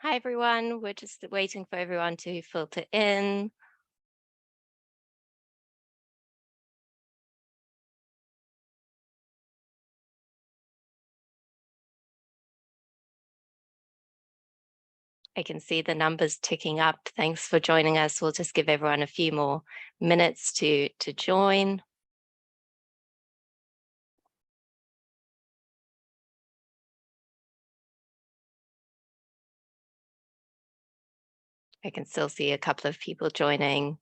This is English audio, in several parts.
Hi, everyone. We're just waiting for everyone to filter in. I can see the numbers ticking up. Thanks for joining us. We'll just give everyone a few more minutes to join. I can still see a couple of people joining,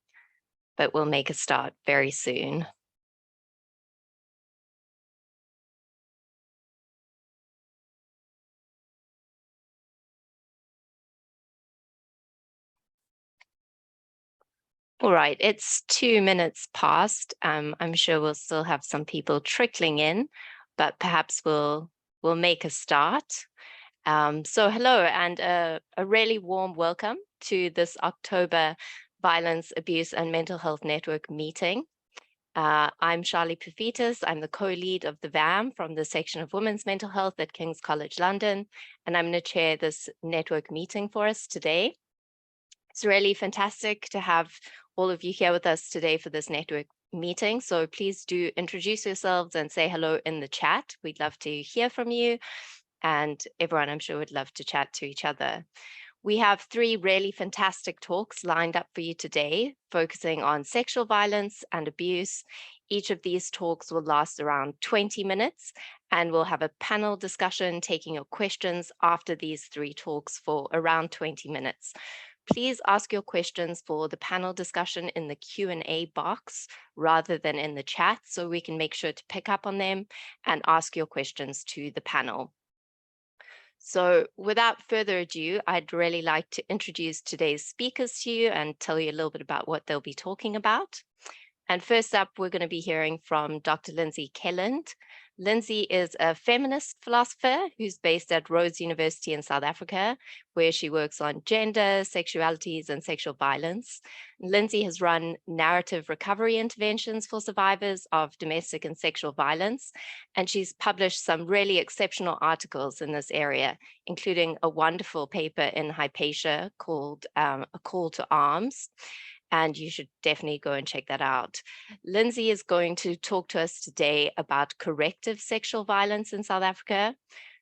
but we'll make a start very soon. All right, it's 2 minutes past. I'm sure we'll still have some people trickling in, but perhaps we'll make a start. So hello and a really warm welcome to this October Violence, Abuse and Mental Health Network meeting. I'm Charlie Pafitas. I'm the co-lead of the VAMHN from the section of Women's Mental Health at King's College London, and I'm going to chair this network meeting for us today. It's really fantastic to have all of you here with us today for this network meeting. So please do introduce yourselves and say hello in the chat. We'd love to hear from you. And everyone, I'm sure, would love to chat to each other. We have 3 really fantastic talks lined up for you today, focusing on sexual violence and abuse. Each of these talks will last around 20 minutes, and we'll have a panel discussion taking your questions after these 3 talks for around 20 minutes. Please ask your questions for the panel discussion in the Q&A box rather than in the chat, so we can make sure to pick up on them and ask your questions to the panel. So without further ado, I'd really like to introduce today's speakers to you and tell you a little bit about what they'll be talking about. And first up, we're going to be hearing from Dr. Lindsay Kelland. Lindsay is a feminist philosopher who's based at Rhodes University in South Africa, where she works on gender, sexualities, and sexual violence. Lindsay has run narrative recovery interventions for survivors of domestic and sexual violence, and she's published some really exceptional articles in this area, including a wonderful paper in Hypatia called A Call to Arms. And you should definitely go and check that out. Lindsay is going to talk to us today about corrective sexual violence in South Africa.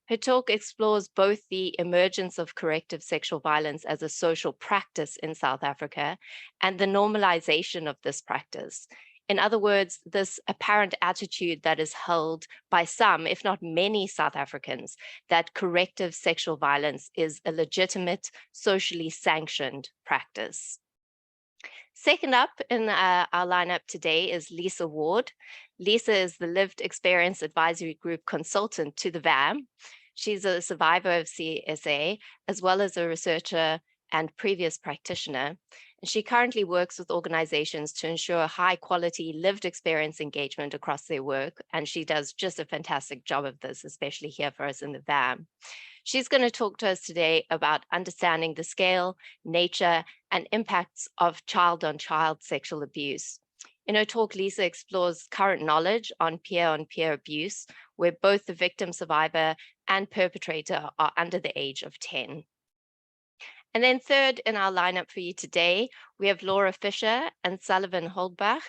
Her talk explores both the emergence of corrective sexual violence as a social practice in South Africa and the normalization of this practice. In other words, this apparent attitude that is held by some, if not many, South Africans, that corrective sexual violence is a legitimate, socially sanctioned practice. Second up in our lineup today is Lisa Ward. Lisa is the Lived Experience Advisory Group consultant to the VAMHN. She's a survivor of CSA, as well as a researcher and previous practitioner. And she currently works with organizations to ensure high quality lived experience engagement across their work. And she does just a fantastic job of this, especially here for us in the VAMHN. She's going to talk to us today about understanding the scale, nature, and impacts of child-on-child sexual abuse. In her talk, Lisa explores current knowledge on peer-on-peer abuse, where both the victim, survivor, and perpetrator are under the age of 10. And then third in our lineup for you today, we have Laura Fisher and Sullivan Holdbach.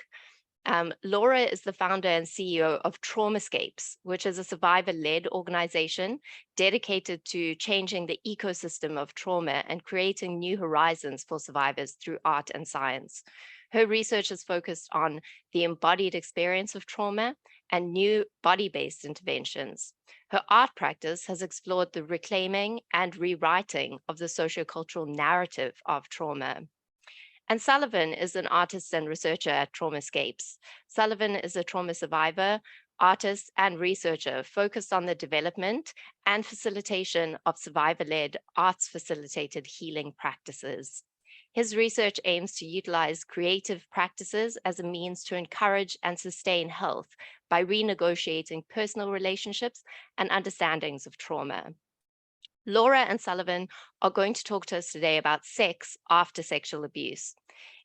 Laura is the founder and CEO of Traumascapes, which is a survivor-led organization dedicated to changing the ecosystem of trauma and creating new horizons for survivors through art and science. Her research is focused on the embodied experience of trauma and new body-based interventions. Her art practice has explored the reclaiming and rewriting of the sociocultural narrative of trauma. And Sullivan is an artist and researcher at Traumascapes. Sullivan is a trauma survivor, artist, and researcher focused on the development and facilitation of survivor-led arts-facilitated healing practices. His research aims to utilize creative practices as a means to encourage and sustain health by renegotiating personal relationships and understandings of trauma. Laura and Sullivan are going to talk to us today about sex after sexual abuse.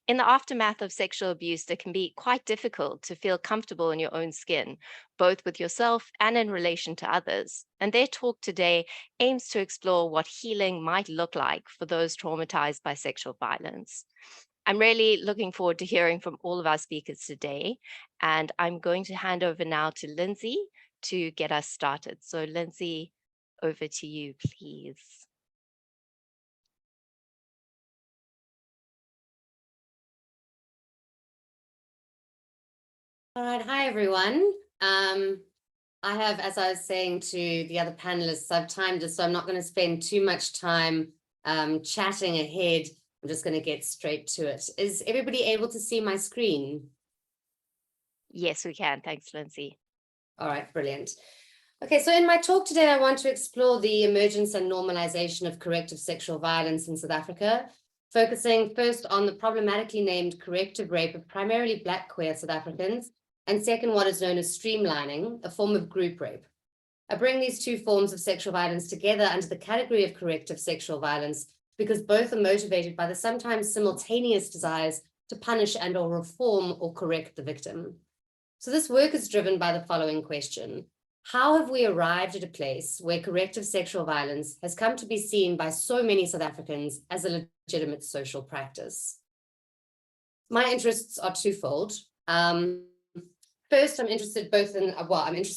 In the aftermath of sexual abuse, it can be quite difficult to feel comfortable in your own skin, both with yourself and in relation to others. And their talk today aims to explore what healing might look like for those traumatized by sexual violence. I'm really looking forward to hearing from all of our speakers today. And I'm going to hand over now to Lindsay to get us started. So Lindsay, over to you, please. All right, hi everyone. I have, as I was saying to the other panelists, I've timed it, so I'm not going to spend too much time chatting ahead. I'm just going to get straight to it. Is everybody able to see my screen? Yes, we can. Thanks, Lindsay. All right, brilliant. Okay, so in my talk today, I want to explore the emergence and normalization of corrective sexual violence in South Africa, focusing first on the problematically named corrective rape of primarily Black queer South Africans, and second, what is known as streamlining, a form of group rape. I bring these two forms of sexual violence together under the category of corrective sexual violence because both are motivated by the sometimes simultaneous desires to punish and or reform or correct the victim. So this work is driven by the following question. How have we arrived at a place where corrective sexual violence has come to be seen by so many South Africans as a legitimate social practice? My interests are twofold. First, I'm interested in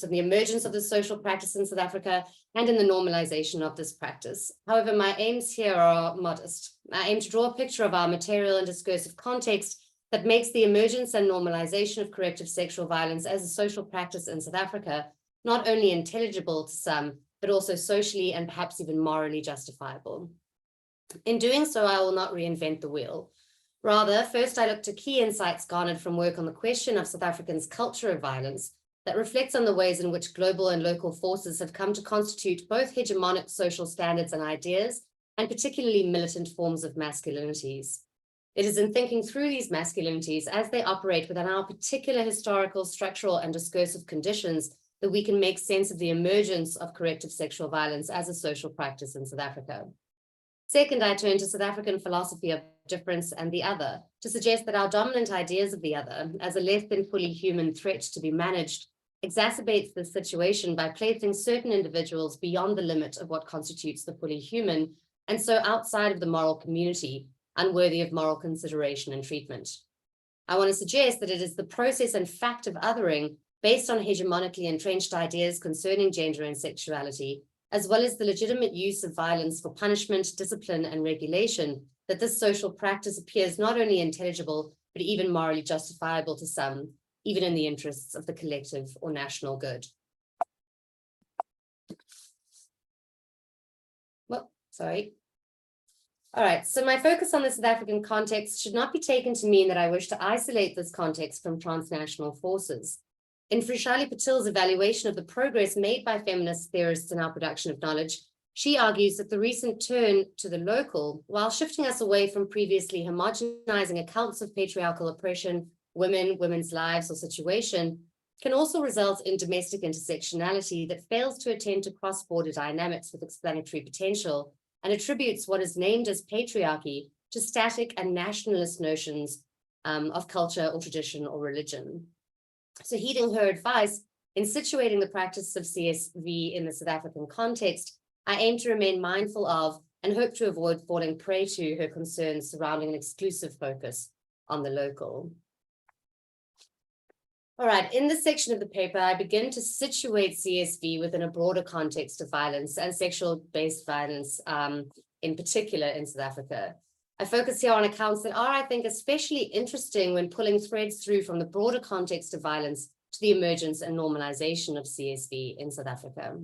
the emergence of the social practice in South Africa and in the normalization of this practice. However, my aims here are modest. I aim to draw a picture of our material and discursive context that makes the emergence and normalization of corrective sexual violence as a social practice in South Africa not only intelligible to some, but also socially and perhaps even morally justifiable. In doing so, I will not reinvent the wheel. Rather, first I look to key insights garnered from work on the question of South Africans' culture of violence that reflects on the ways in which global and local forces have come to constitute both hegemonic social standards and ideas, and particularly militant forms of masculinities. It is in thinking through these masculinities as they operate within our particular historical, structural, and discursive conditions that we can make sense of the emergence of corrective sexual violence as a social practice in South Africa. Second, I turn to South African philosophy of difference and the other to suggest that our dominant ideas of the other as a less than fully human threat to be managed exacerbates the situation by placing certain individuals beyond the limit of what constitutes the fully human, and so outside of the moral community, unworthy of moral consideration and treatment. I want to suggest that it is the process and fact of othering based on hegemonically entrenched ideas concerning gender and sexuality, as well as the legitimate use of violence for punishment, discipline, and regulation, that this social practice appears not only intelligible, but even morally justifiable to some, even in the interests of the collective or national good. Well, sorry. All right, so my focus on the South African context should not be taken to mean that I wish to isolate this context from transnational forces. In Vrishali Patil's evaluation of the progress made by feminist theorists in our production of knowledge, she argues that the recent turn to the local, while shifting us away from previously homogenizing accounts of patriarchal oppression, women, women's lives, or situation, can also result in domestic intersectionality that fails to attend to cross-border dynamics with explanatory potential and attributes what is named as patriarchy to static and nationalist notions of culture or tradition or religion. So heeding her advice in situating the practice of CSV in the South African context, I aim to remain mindful of and hope to avoid falling prey to her concerns surrounding an exclusive focus on the local. All right, in this section of the paper, I begin to situate CSV within a broader context of violence and sexual-based violence, in particular in South Africa. I focus here on accounts that are, I think, especially interesting when pulling threads through from the broader context of violence to the emergence and normalization of CSV in South Africa.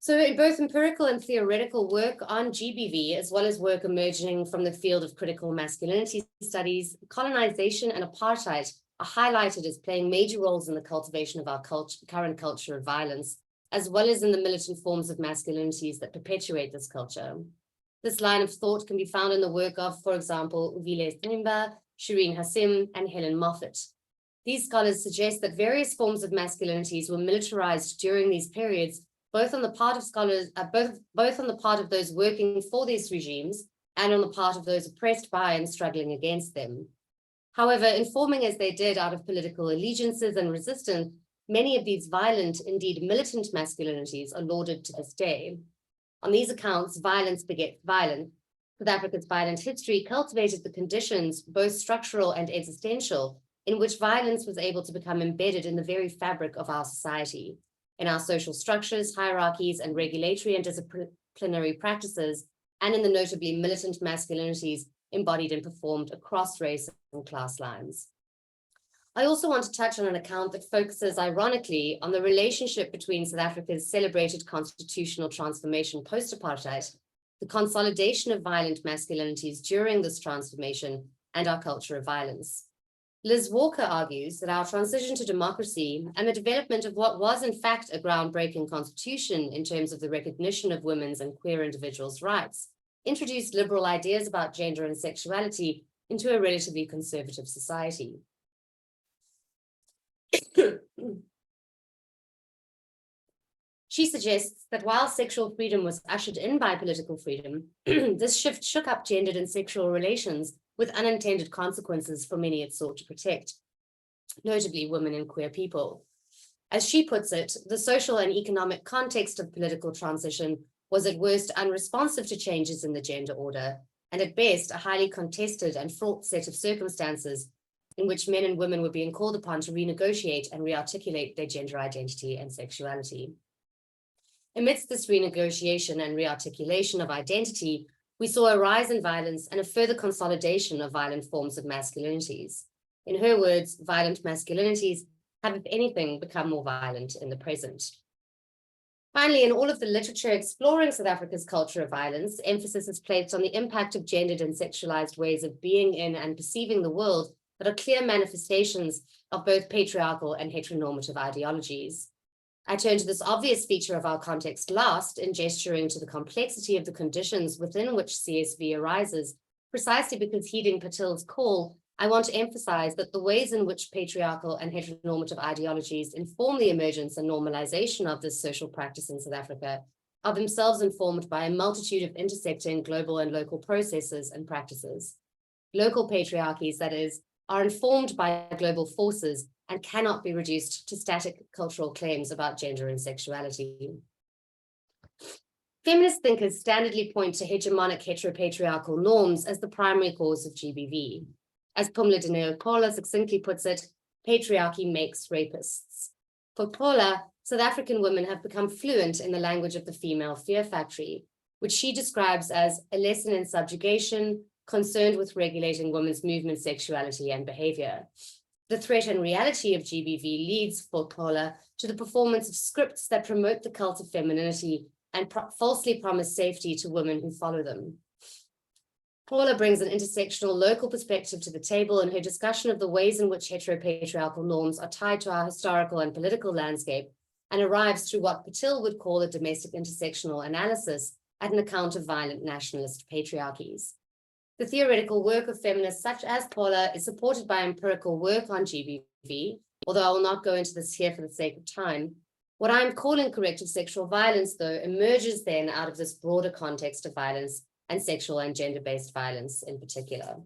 So in both empirical and theoretical work on GBV, as well as work emerging from the field of critical masculinity studies, colonization and apartheid are highlighted as playing major roles in the cultivation of our current culture of violence, as well as in the militant forms of masculinities that perpetuate this culture. This line of thought can be found in the work of, for example, Uvile Simba, Shireen Hassim, and Helen Moffat. These scholars suggest that various forms of masculinities were militarized during these periods, both on the part of scholars, both on the part of those working for these regimes, and on the part of those oppressed by and struggling against them. However, informing as they did out of political allegiances and resistance, many of these violent, indeed militant masculinities are lauded to this day. On these accounts, violence begets violence. South Africa's violent history cultivated the conditions, both structural and existential, in which violence was able to become embedded in the very fabric of our society, in our social structures, hierarchies, and regulatory and disciplinary practices, and in the notably militant masculinities embodied and performed across race and class lines. I also want to touch on an account that focuses, ironically, on the relationship between South Africa's celebrated constitutional transformation post-apartheid, the consolidation of violent masculinities during this transformation, and our culture of violence. Liz Walker argues that our transition to democracy and the development of what was in fact a groundbreaking constitution in terms of the recognition of women's and queer individuals' rights introduced liberal ideas about gender and sexuality into a relatively conservative society. She suggests that while sexual freedom was ushered in by political freedom, this shift shook up gendered and sexual relations with unintended consequences for many it sought to protect, notably women and queer people. As she puts it, the social and economic context of political transition was at worst unresponsive to changes in the gender order, and at best a highly contested and fraught set of circumstances in which men and women were being called upon to renegotiate and rearticulate their gender identity and sexuality. Amidst this renegotiation and rearticulation of identity, we saw a rise in violence and a further consolidation of violent forms of masculinities. In her words, violent masculinities have, if anything, become more violent in the present. Finally, in all of the literature exploring South Africa's culture of violence, emphasis is placed on the impact of gendered and sexualized ways of being in and perceiving the world that are clear manifestations of both patriarchal and heteronormative ideologies. I turn to this obvious feature of our context last in gesturing to the complexity of the conditions within which CSV arises, precisely because heeding Patil's call, I want to emphasize that the ways in which patriarchal and heteronormative ideologies inform the emergence and normalization of this social practice in South Africa are themselves informed by a multitude of intersecting global and local processes and practices. Local patriarchies, that is, are informed by global forces and cannot be reduced to static cultural claims about gender and sexuality. Feminist thinkers standardly point to hegemonic heteropatriarchal norms as the primary cause of GBV. As Pumla Dineo-Paula succinctly puts it, patriarchy makes rapists. For Paula, South African women have become fluent in the language of the female fear factory, which she describes as a lesson in subjugation concerned with regulating women's movement, sexuality, and behavior. The threat and reality of GBV leads, for Paula, to the performance of scripts that promote the cult of femininity and falsely promise safety to women who follow them. Paula brings an intersectional local perspective to the table in her discussion of the ways in which heteropatriarchal norms are tied to our historical and political landscape, and arrives through what Patil would call a domestic intersectional analysis at an account of violent nationalist patriarchies. The theoretical work of feminists such as Paula is supported by empirical work on GBV, although I will not go into this here for the sake of time. What I'm calling corrective sexual violence, though, emerges then out of this broader context of violence and sexual and gender-based violence in particular.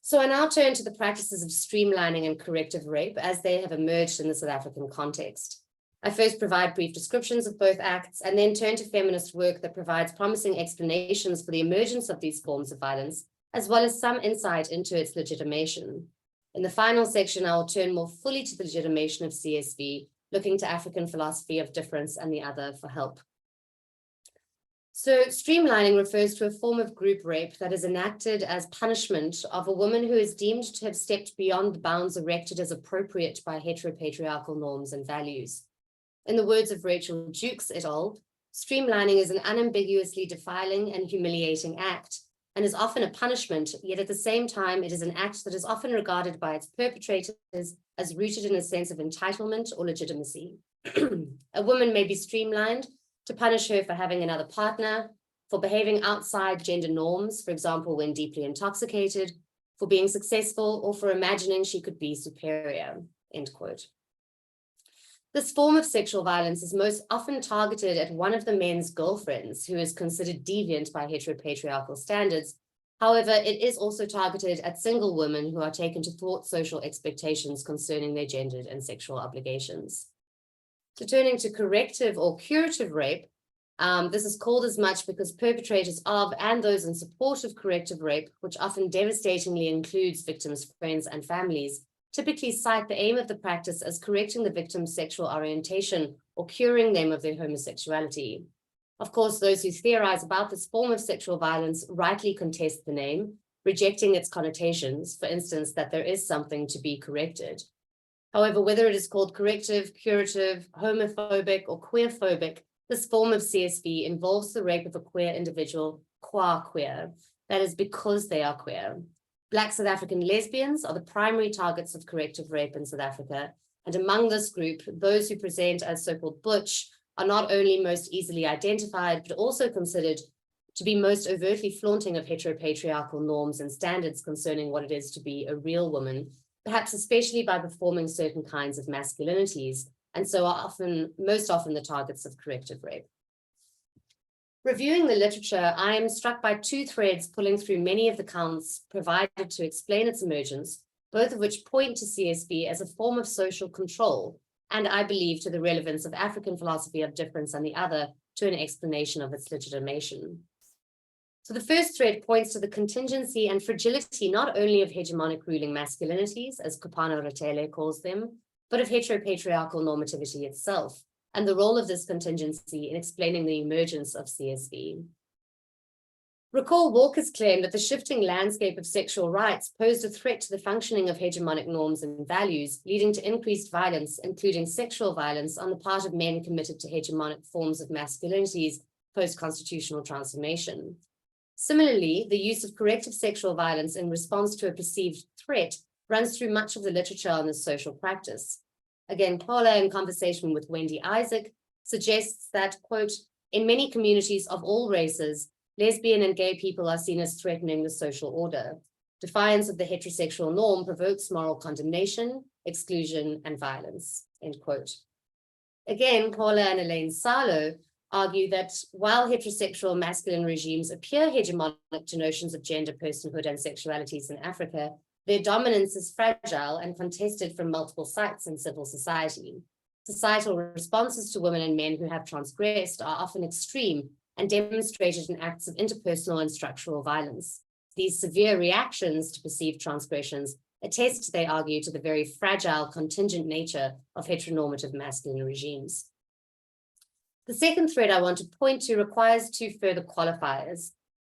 So I now turn to the practices of streamlining and corrective rape as they have emerged in the South African context. I first provide brief descriptions of both acts and then turn to feminist work that provides promising explanations for the emergence of these forms of violence, as well as some insight into its legitimation. In the final section, I will turn more fully to the legitimation of CSV, looking to African philosophy of difference and the other for help. So streamlining refers to a form of group rape that is enacted as punishment of a woman who is deemed to have stepped beyond the bounds erected as appropriate by heteropatriarchal norms and values. In the words of Rachel Jukes et al., streamlining is an unambiguously defiling and humiliating act, and is often a punishment, yet at the same time, it is an act that is often regarded by its perpetrators as rooted in a sense of entitlement or legitimacy. A woman may be streamlined to punish her for having another partner, for behaving outside gender norms, for example, when deeply intoxicated, for being successful, or for imagining she could be superior, end quote. This form of sexual violence is most often targeted at one of the men's girlfriends, who is considered deviant by heteropatriarchal standards. However, it is also targeted at single women who are taken to thwart social expectations concerning their gendered and sexual obligations. So turning to corrective or curative rape, this is called as much because perpetrators of and those in support of corrective rape, which often devastatingly includes victims' friends and families, typically cite the aim of the practice as correcting the victim's sexual orientation or curing them of their homosexuality. Of course, those who theorize about this form of sexual violence rightly contest the name, rejecting its connotations, for instance, that there is something to be corrected. However, whether it is called corrective, curative, homophobic, or queerphobic, this form of CSV involves the rape of a queer individual qua queer, that is, because they are queer. Black South African lesbians are the primary targets of corrective rape in South Africa, and among this group, those who present as so-called butch are not only most easily identified, but also considered to be most overtly flaunting of heteropatriarchal norms and standards concerning what it is to be a real woman, perhaps especially by performing certain kinds of masculinities, and so are most often the targets of corrective rape. Reviewing the literature, I am struck by two threads pulling through many of the counts provided to explain its emergence, both of which point to CSB as a form of social control, and I believe to the relevance of African philosophy of difference, and the other to an explanation of its legitimation. So the first thread points to the contingency and fragility not only of hegemonic ruling masculinities, as Kopano Ratele calls them, but of heteropatriarchal normativity itself, and the role of this contingency in explaining the emergence of CSV. Recall Walker's claim that the shifting landscape of sexual rights posed a threat to the functioning of hegemonic norms and values, leading to increased violence, including sexual violence, on the part of men committed to hegemonic forms of masculinities post-constitutional transformation. Similarly, the use of corrective sexual violence in response to a perceived threat runs through much of the literature on this social practice. Again, Paula, in conversation with Wendy Isaac, suggests that, quote, in many communities of all races, lesbian and gay people are seen as threatening the social order. Defiance of the heterosexual norm provokes moral condemnation, exclusion, and violence, end quote. Again, Paula and Elaine Salo argue that while heterosexual masculine regimes appear hegemonic to notions of gender, personhood, and sexualities in Africa, their dominance is fragile and contested from multiple sites in civil society. Societal responses to women and men who have transgressed are often extreme and demonstrated in acts of interpersonal and structural violence. These severe reactions to perceived transgressions attest, they argue, to the very fragile contingent nature of heteronormative masculine regimes. The second thread I want to point to requires two further qualifiers.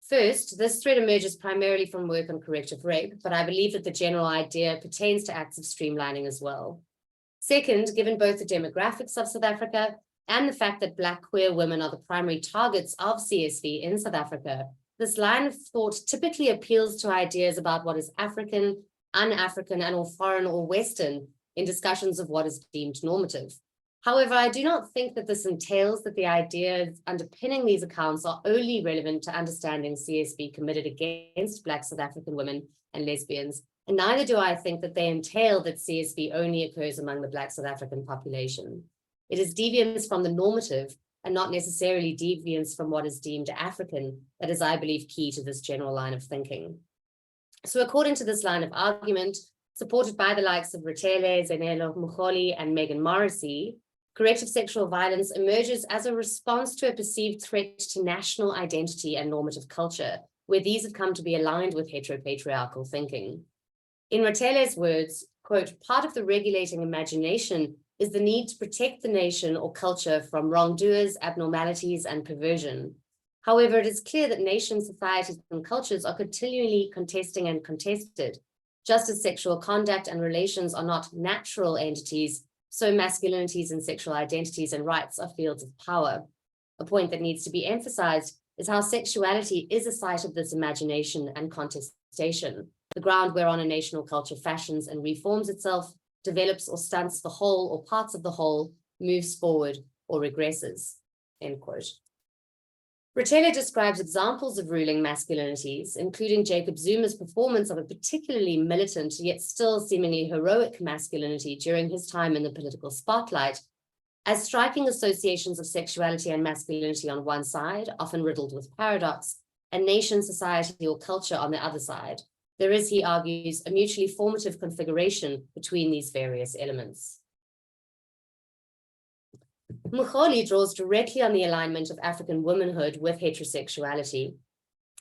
First, this thread emerges primarily from work on corrective rape, but I believe that the general idea pertains to acts of streamlining as well. Second, given both the demographics of South Africa and the fact that Black queer women are the primary targets of CSV in South Africa, this line of thought typically appeals to ideas about what is African, un-African, and or foreign or Western in discussions of what is deemed normative. However, I do not think that this entails that the ideas underpinning these accounts are only relevant to understanding CSV committed against Black South African women and lesbians, and neither do I think that they entail that CSV only occurs among the Black South African population. It is deviance from the normative and not necessarily deviance from what is deemed African that is, I believe, key to this general line of thinking. So according to this line of argument, supported by the likes of Ratele, Zenelo Mukholi, and Megan Morrissey, corrective sexual violence emerges as a response to a perceived threat to national identity and normative culture, where these have come to be aligned with heteropatriarchal thinking. In Ratele's words, quote, part of the regulating imagination is the need to protect the nation or culture from wrongdoers, abnormalities, and perversion. However, it is clear that nations, societies, and cultures are continually contesting and contested. Just as sexual conduct and relations are not natural entities, so masculinities and sexual identities and rights are fields of power. A point that needs to be emphasized is how sexuality is a site of this imagination and contestation, the ground whereon a national culture fashions and reforms itself, develops or stunts the whole or parts of the whole, moves forward or regresses, end quote. Ratele describes examples of ruling masculinities, including Jacob Zuma's performance of a particularly militant yet still seemingly heroic masculinity during his time in the political spotlight, As striking associations of sexuality and masculinity on one side, often riddled with paradox, and nation, society, or culture on the other side, there is, he argues, a mutually formative configuration between these various elements. Mukholi draws directly on the alignment of African womanhood with heterosexuality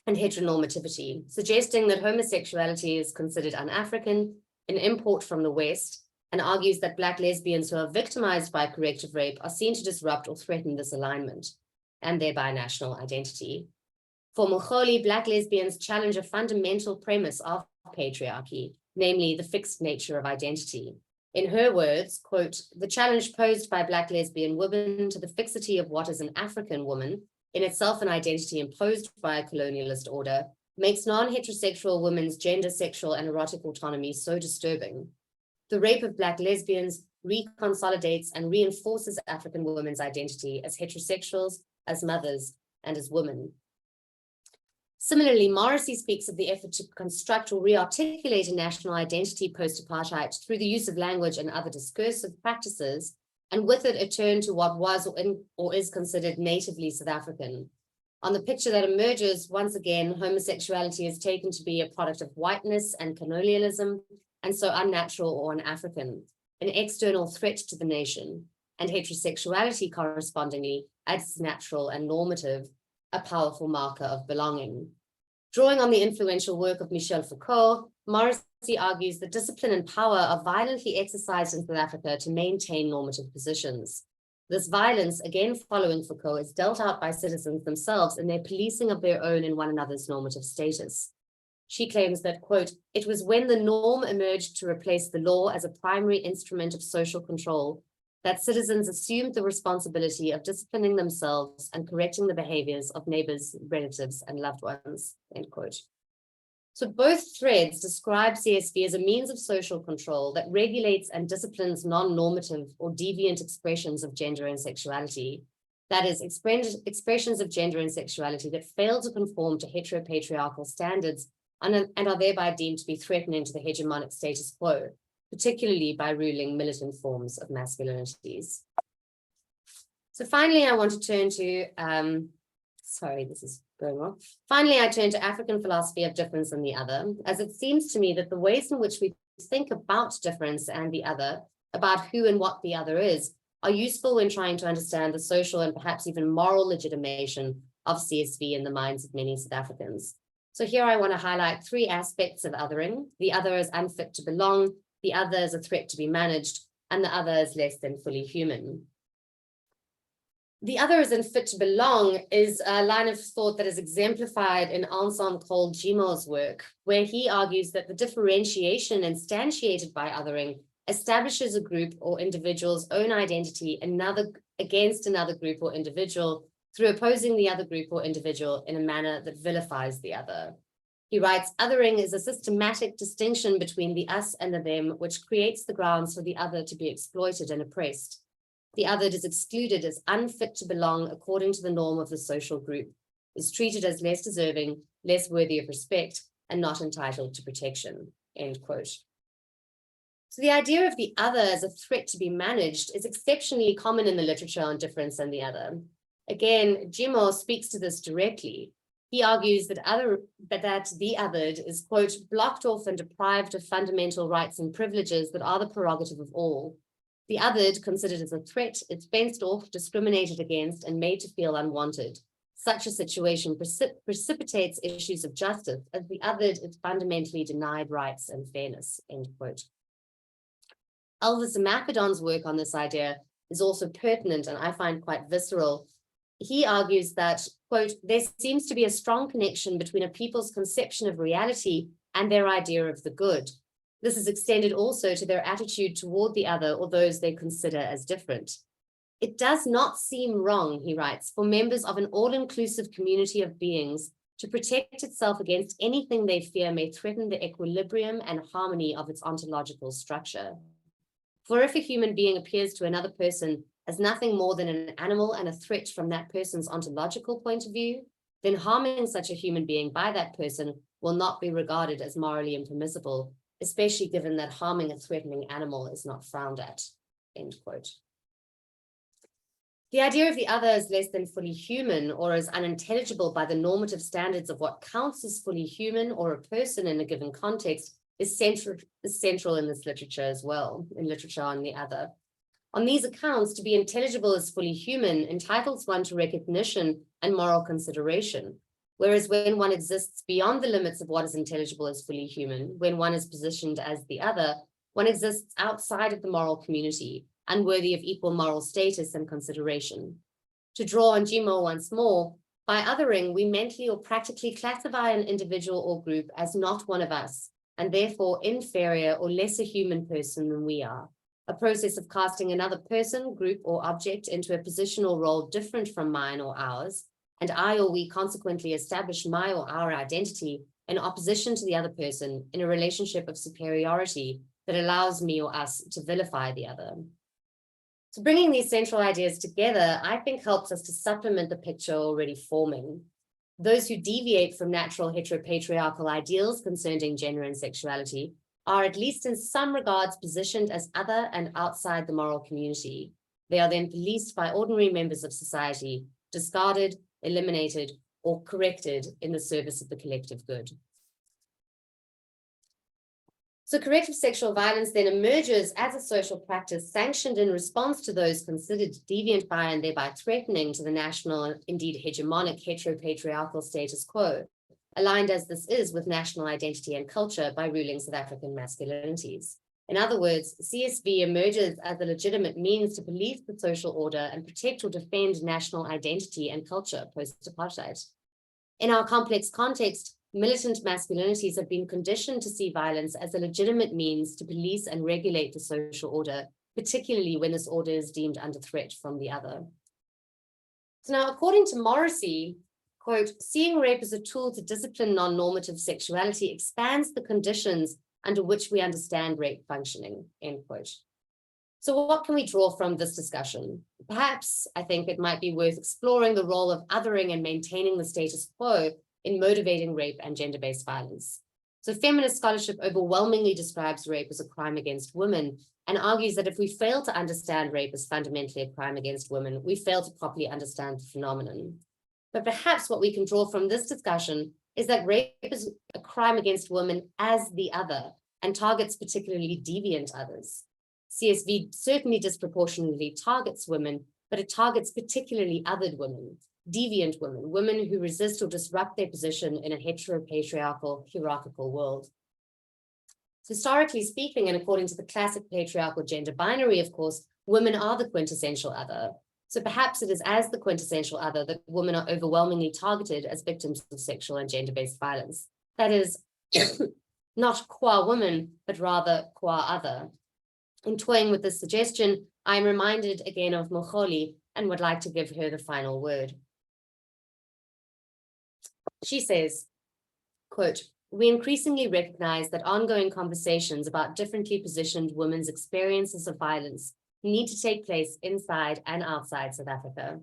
and heteronormativity, suggesting that homosexuality is considered un-African, an import from the West, and argues that Black lesbians who are victimized by corrective rape are seen to disrupt or threaten this alignment, and thereby national identity. For Mukholi, Black lesbians challenge a fundamental premise of patriarchy, namely the fixed nature of identity. In her words, quote, "The challenge posed by Black lesbian women to the fixity of what is an African woman, in itself an identity imposed by a colonialist order, makes non-heterosexual women's gender, sexual, and erotic autonomy so disturbing. The rape of Black lesbians reconsolidates and reinforces African women's identity as heterosexuals, as mothers, and as women." Similarly, Morrissey speaks of the effort to construct or re-articulate a national identity post-apartheid through the use of language and other discursive practices, and with it a turn to what was or is considered natively South African. On the picture that emerges, once again, homosexuality is taken to be a product of whiteness and colonialism, and so unnatural or un-African, an external threat to the nation, and heterosexuality correspondingly as natural and normative, a powerful marker of belonging. Drawing on the influential work of Michel Foucault, Morrissey argues that discipline and power are violently exercised in South Africa to maintain normative positions. This violence, again following Foucault, is dealt out by citizens themselves in their policing of their own and one another's normative status. She claims that, quote, "It was when the norm emerged to replace the law as a primary instrument of social control that citizens assumed the responsibility of disciplining themselves and correcting the behaviors of neighbors, relatives, and loved ones," end quote. So both threads describe CSV as a means of social control that regulates and disciplines non-normative or deviant expressions of gender and sexuality. That is, expressions of gender and sexuality that fail to conform to heteropatriarchal standards and are thereby deemed to be threatening to the hegemonic status quo, particularly by ruling militant forms of masculinities. So finally, I want to turn to, sorry, this is going wrong. Finally, I turn to African philosophy of difference and the other, as it seems to me that the ways in which we think about difference and the other, about who and what the other is, are useful when trying to understand the social and perhaps even moral legitimation of CSV in the minds of many South Africans. So here I want to highlight three aspects of othering. The other is unfit to belong, the other is a threat to be managed, and the other is less than fully human. The other is unfit to belong is a line of thought that is exemplified in Anselm Cole Gimo's work, where he argues that the differentiation instantiated by othering establishes a group or individual's own identity against another group or individual through opposing the other group or individual in a manner that vilifies the other. He writes, "Othering is a systematic distinction between the us and the them, which creates the grounds for the other to be exploited and oppressed. The othered is excluded as unfit to belong according to the norm of the social group, is treated as less deserving, less worthy of respect, and not entitled to protection," end quote. So the idea of the other as a threat to be managed is exceptionally common in the literature on difference and the other. Again, Jimo speaks to this directly. He argues that the othered is, quote, "blocked off and deprived of fundamental rights and privileges that are the prerogative of all. The othered, considered as a threat, is fenced off, discriminated against, and made to feel unwanted. Such a situation precipitates issues of justice, as the othered is fundamentally denied rights and fairness," end quote. Elvis Macedon's work on this idea is also pertinent and I find quite visceral. He argues that, quote, "there seems to be a strong connection between a people's conception of reality and their idea of the good. This is extended also to their attitude toward the other or those they consider as different. It does not seem wrong," he writes, "for members of an all-inclusive community of beings to protect itself against anything they fear may threaten the equilibrium and harmony of its ontological structure. For if a human being appears to another person as nothing more than an animal and a threat from that person's ontological point of view, then harming such a human being by that person will not be regarded as morally impermissible, especially given that harming a threatening animal is not frowned at," end quote. The idea of the other as less than fully human or as unintelligible by the normative standards of what counts as fully human or a person in a given context is central in this literature as well, in literature on the other. On these accounts, to be intelligible as fully human entitles one to recognition and moral consideration, whereas when one exists beyond the limits of what is intelligible as fully human, when one is positioned as the other, one exists outside of the moral community, unworthy of equal moral status and consideration. To draw on Jimo once more, by othering, we mentally or practically classify an individual or group as not one of us, and therefore inferior or lesser human person than we are. A process of casting another person, group, or object into a position or role different from mine or ours, and I or we consequently establish my or our identity in opposition to the other person in a relationship of superiority that allows me or us to vilify the other. So bringing these central ideas together, I think helps us to supplement the picture already forming. Those who deviate from natural heteropatriarchal ideals concerning gender and sexuality are, at least in some regards, positioned as other and outside the moral community. They are then policed by ordinary members of society, discarded, eliminated, or corrected in the service of the collective good. So corrective sexual violence then emerges as a social practice sanctioned in response to those considered deviant by and thereby threatening to the national and indeed hegemonic heteropatriarchal status quo, aligned as this is with national identity and culture by ruling South African masculinities. In other words, CSV emerges as a legitimate means to police the social order and protect or defend national identity and culture post-apartheid. In our complex context, militant masculinities have been conditioned to see violence as a legitimate means to police and regulate the social order, particularly when this order is deemed under threat from the other. So now, according to Morrissey, quote, seeing rape as a tool to discipline non-normative sexuality expands the conditions under which we understand rape functioning, end quote. So what can we draw from this discussion? Perhaps I think it might be worth exploring the role of othering and maintaining the status quo in motivating rape and gender-based violence. So feminist scholarship overwhelmingly describes rape as a crime against women and argues that if we fail to understand rape as fundamentally a crime against women, we fail to properly understand the phenomenon. But perhaps what we can draw from this discussion is that rape is a crime against women as the other and targets particularly deviant others. CSV certainly disproportionately targets women, but it targets particularly othered women, deviant women, women who resist or disrupt their position in a heteropatriarchal, hierarchical world. Historically speaking, and according to the classic patriarchal gender binary, of course, women are the quintessential other. So perhaps it is as the quintessential other that women are overwhelmingly targeted as victims of sexual and gender-based violence. That is, not qua woman, but rather qua other. In toying with this suggestion, I am reminded again of Mokholi and would like to give her the final word. She says, quote, we increasingly recognize that ongoing conversations about differently positioned women's experiences of violence need to take place inside and outside South Africa.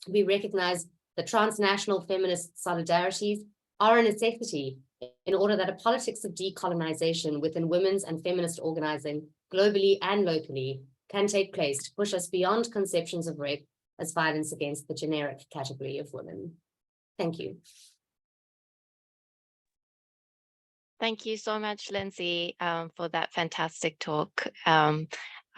We recognize that transnational feminist solidarities are a necessity in order that a politics of decolonization within women's and feminist organizing globally and locally can take place to push us beyond conceptions of rape as violence against the generic category of women. Thank you. Thank you so much, Lindsay, for that fantastic talk.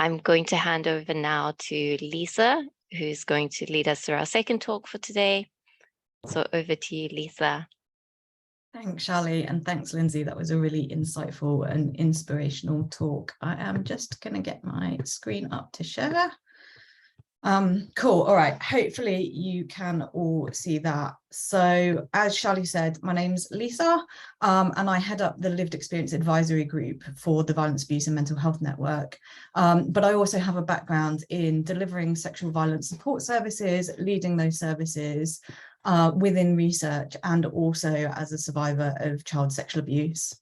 I'm going to hand over now to Lisa, who's going to lead us through our second talk for today. So over to you, Lisa. Thanks, Charlie, and thanks, Lindsay. That was a really insightful and inspirational talk. I am just going to get my screen up to share. Cool. All right. Hopefully you can all see that. So as Charlie said, my name's Lisa, and I head up the Lived Experience Advisory Group for the Violence, Abuse and Mental Health Network. But I also have a background in delivering sexual violence support services, leading those services within research, and also as a survivor of child sexual abuse.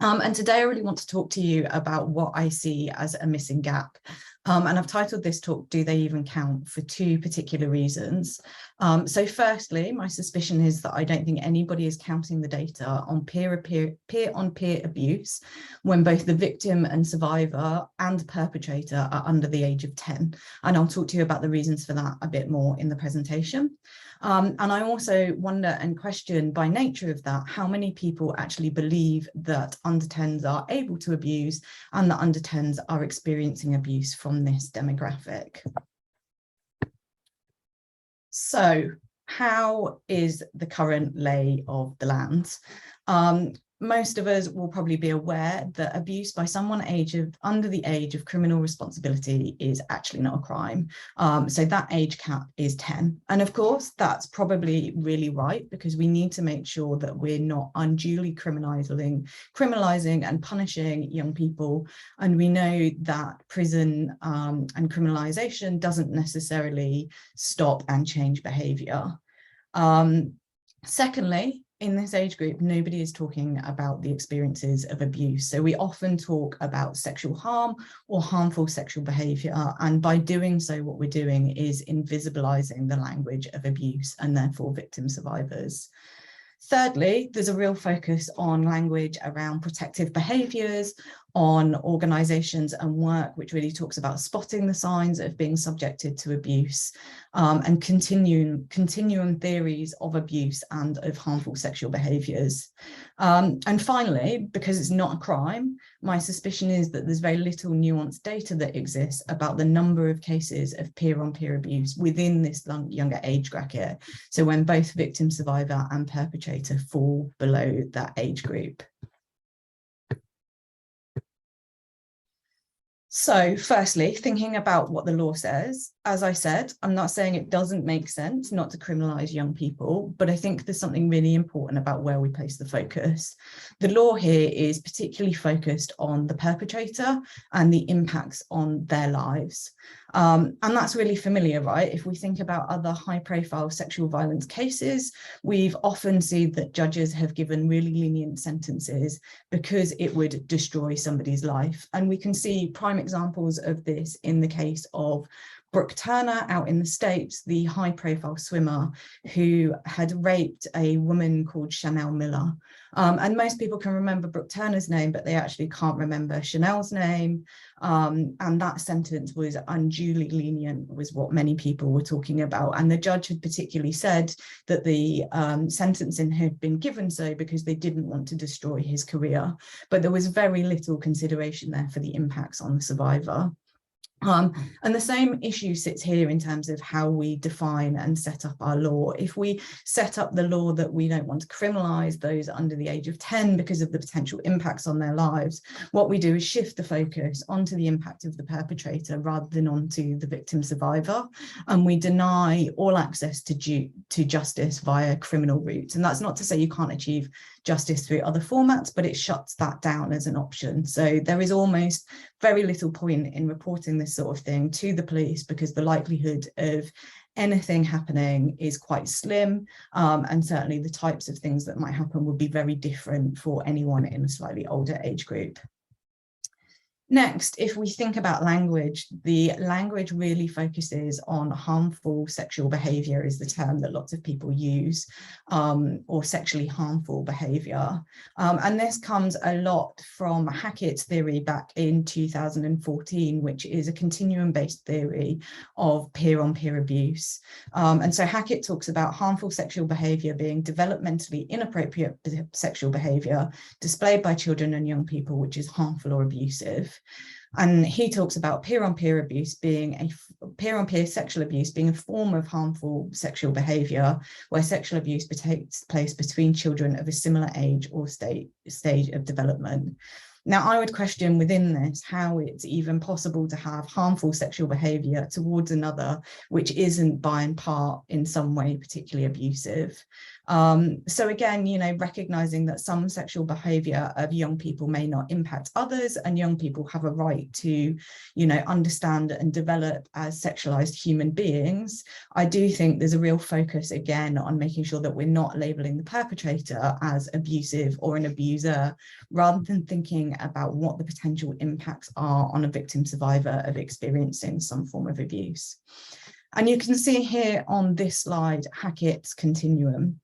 And today I really want to talk to you about what I see as a missing gap. And I've titled this talk, Do They Even Count?, for two particular reasons. So firstly, my suspicion is that I don't think anybody is counting the data on peer-on-peer abuse when both the victim and survivor and perpetrator are under the age of 10. And I'll talk to you about the reasons for that a bit more in the presentation. And I also wonder and question, by nature of that, how many people actually believe that under 10s are able to abuse and that under 10s are experiencing abuse from this demographic. So how is the current lay of the land? Most of us will probably be aware that abuse by someone under the age of criminal responsibility is actually not a crime. So that age cap is 10. And of course, that's probably really right, because we need to make sure that we're not unduly criminalizing and punishing young people. And we know that prison and criminalization doesn't necessarily stop and change behavior. Secondly, in this age group, nobody is talking about the experiences of abuse. So we often talk about sexual harm or harmful sexual behavior. And by doing so, what we're doing is invisibilizing the language of abuse and therefore victim survivors. Thirdly, there's a real focus on language around protective behaviours, on organisations and work, which really talks about spotting the signs of being subjected to abuse, and continuum theories of abuse and of harmful sexual behaviours. And finally, because it's not a crime, my suspicion is that there's very little nuanced data that exists about the number of cases of peer-on-peer abuse within this younger age bracket. So when both victim, survivor and perpetrator fall below that age group. So firstly, thinking about what the law says, as I said, I'm not saying it doesn't make sense not to criminalise young people, but I think there's something really important about where we place the focus. The law here is particularly focused on the perpetrator and the impacts on their lives. And that's really familiar, right? If we think about other high-profile sexual violence cases, we've often seen that judges have given really lenient sentences because it would destroy somebody's life. And we can see prime examples of this in the case of Brooke Turner out in the States, the high-profile swimmer who had raped a woman called Chanel Miller. And most people can remember Brooke Turner's name, but they actually can't remember Chanel's name. And that sentence was unduly lenient, was what many people were talking about. And the judge had particularly said that the sentencing had been given so because they didn't want to destroy his career. But there was very little consideration there for the impacts on the survivor. And the same issue sits here in terms of how we define and set up our law. If we set up the law that we don't want to criminalise those under the age of 10 because of the potential impacts on their lives, what we do is shift the focus onto the impact of the perpetrator rather than onto the victim survivor. And we deny all access to justice via criminal routes. And that's not to say you can't achieve justice through other formats, but it shuts that down as an option. So there is almost very little point in reporting this sort of thing to the police because the likelihood of anything happening is quite slim, and certainly the types of things that might happen would be very different for anyone in a slightly older age group. Next, if we think about language, the language really focuses on harmful sexual behaviour is the term that lots of people use, or sexually harmful behaviour. And this comes a lot from Hackett's theory back in 2014, which is a continuum-based theory of peer-on-peer abuse. And so Hackett talks about harmful sexual behaviour being developmentally inappropriate sexual behaviour displayed by children and young people, which is harmful or abusive. And he talks about peer-on-peer abuse being peer-on-peer sexual abuse being a form of harmful sexual behaviour where sexual abuse takes place between children of a similar age or stage of development. Now, I would question within this how it's even possible to have harmful sexual behaviour towards another, which isn't by and part in some way particularly abusive. So again, you know, recognizing that some sexual behavior of young people may not impact others, and young people have a right to, you know, understand and develop as sexualized human beings. I do think there's a real focus again on making sure that we're not labeling the perpetrator as abusive or an abuser, rather than thinking about what the potential impacts are on a victim survivor of experiencing some form of abuse. And you can see here on this slide Hackett's continuum.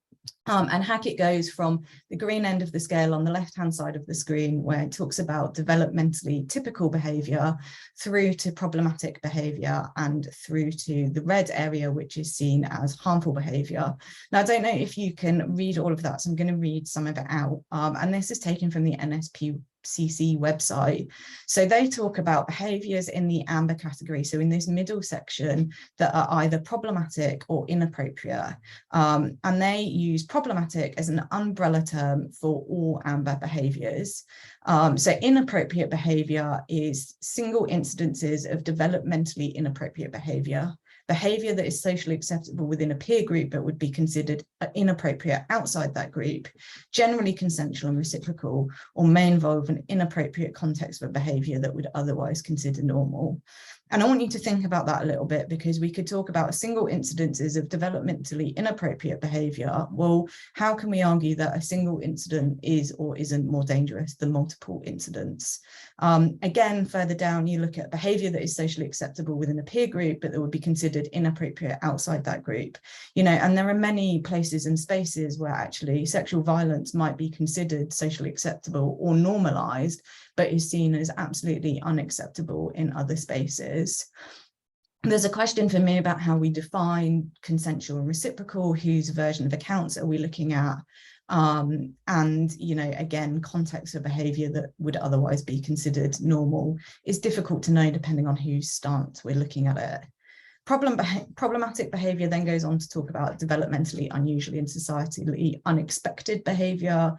And Hackett goes from the green end of the scale on the left-hand side of the screen, where it talks about developmentally typical behaviour, through to problematic behaviour, and through to the red area, which is seen as harmful behaviour. Now, I don't know if you can read all of that, so I'm going to read some of it out. And this is taken from the NSPCC website. So they talk about behaviours in the amber category, so in this middle section, that are either problematic or inappropriate. And they use problematic as an umbrella term for all amber behaviours. So inappropriate behaviour is single incidences of developmentally inappropriate behaviour. Behaviour that is socially acceptable within a peer group but would be considered inappropriate outside that group, generally consensual and reciprocal, or may involve an inappropriate context for behaviour that would otherwise consider normal. And I want you to think about that a little bit, because we could talk about single incidences of developmentally inappropriate behaviour. Well, how can we argue that a single incident is or isn't more dangerous than multiple incidents? Again, further down, you look at behaviour that is socially acceptable within a peer group, but that would be considered inappropriate outside that group. You know, and there are many places and spaces where actually sexual violence might be considered socially acceptable or normalised, but is seen as absolutely unacceptable in other spaces. There's a question for me about how we define consensual and reciprocal, whose version of accounts are we looking at? And, you know, again, context of behaviour that would otherwise be considered normal is difficult to know depending on whose stance we're looking at it. Problematic behaviour then goes on to talk about developmentally unusually and societally unexpected behaviour.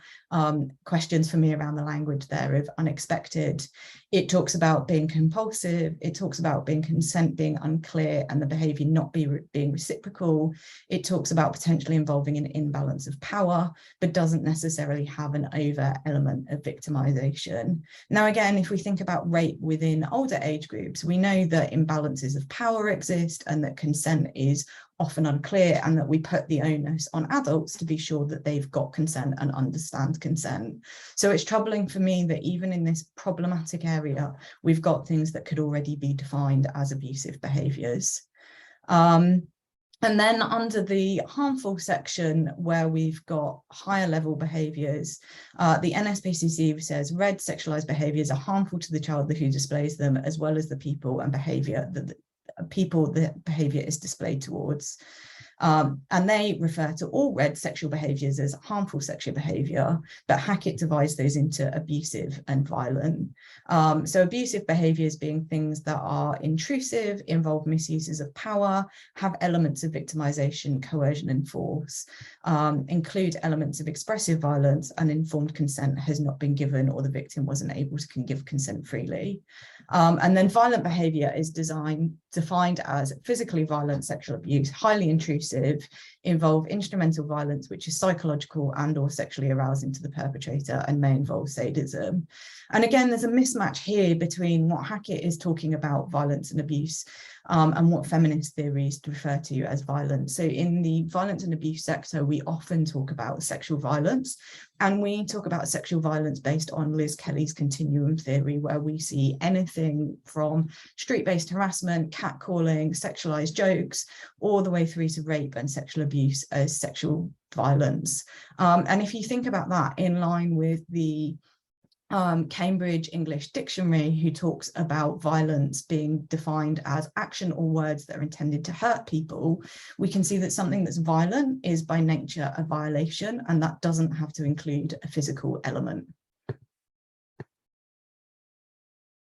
Questions for me around the language there of unexpected. It talks about being compulsive. It talks about consent being unclear and the behaviour not being reciprocal. It talks about potentially involving an imbalance of power, but doesn't necessarily have an overt element of victimisation. Now, again, if we think about rape within older age groups, we know that imbalances of power exist and that consent is often unclear, and that we put the onus on adults to be sure that they've got consent and understand consent. So it's troubling for me that even in this problematic area, we've got things that could already be defined as abusive behaviours. And then under the harmful section, where we've got higher level behaviours, the NSPCC says red sexualised behaviours are harmful to the child who displays them, as well as the people and behaviour that the behaviour is displayed towards. And they refer to all red sexual behaviours as harmful sexual behaviour, but Hackett divides those into abusive and violent. So abusive behaviours being things that are intrusive, involve misuses of power, have elements of victimisation, coercion and force, include elements of expressive violence, and informed consent has not been given or the victim wasn't able to give consent freely. And then violent behaviour is defined as physically violent sexual abuse, highly intrusive, involve instrumental violence, which is psychological and or sexually arousing to the perpetrator, and may involve sadism. And again, there's a mismatch here between what Hackett is talking about violence and abuse and what feminist theories refer to as violence. So in the violence and abuse sector, we often talk about sexual violence, and we talk about sexual violence based on Liz Kelly's continuum theory, where we see anything from street-based harassment, catcalling, sexualized jokes, all the way through to rape and sexual abuse as sexual violence. And if you think about that in line with the Cambridge English Dictionary, who talks about violence being defined as action or words that are intended to hurt people, we can see that something that's violent is by nature a violation, and that doesn't have to include a physical element.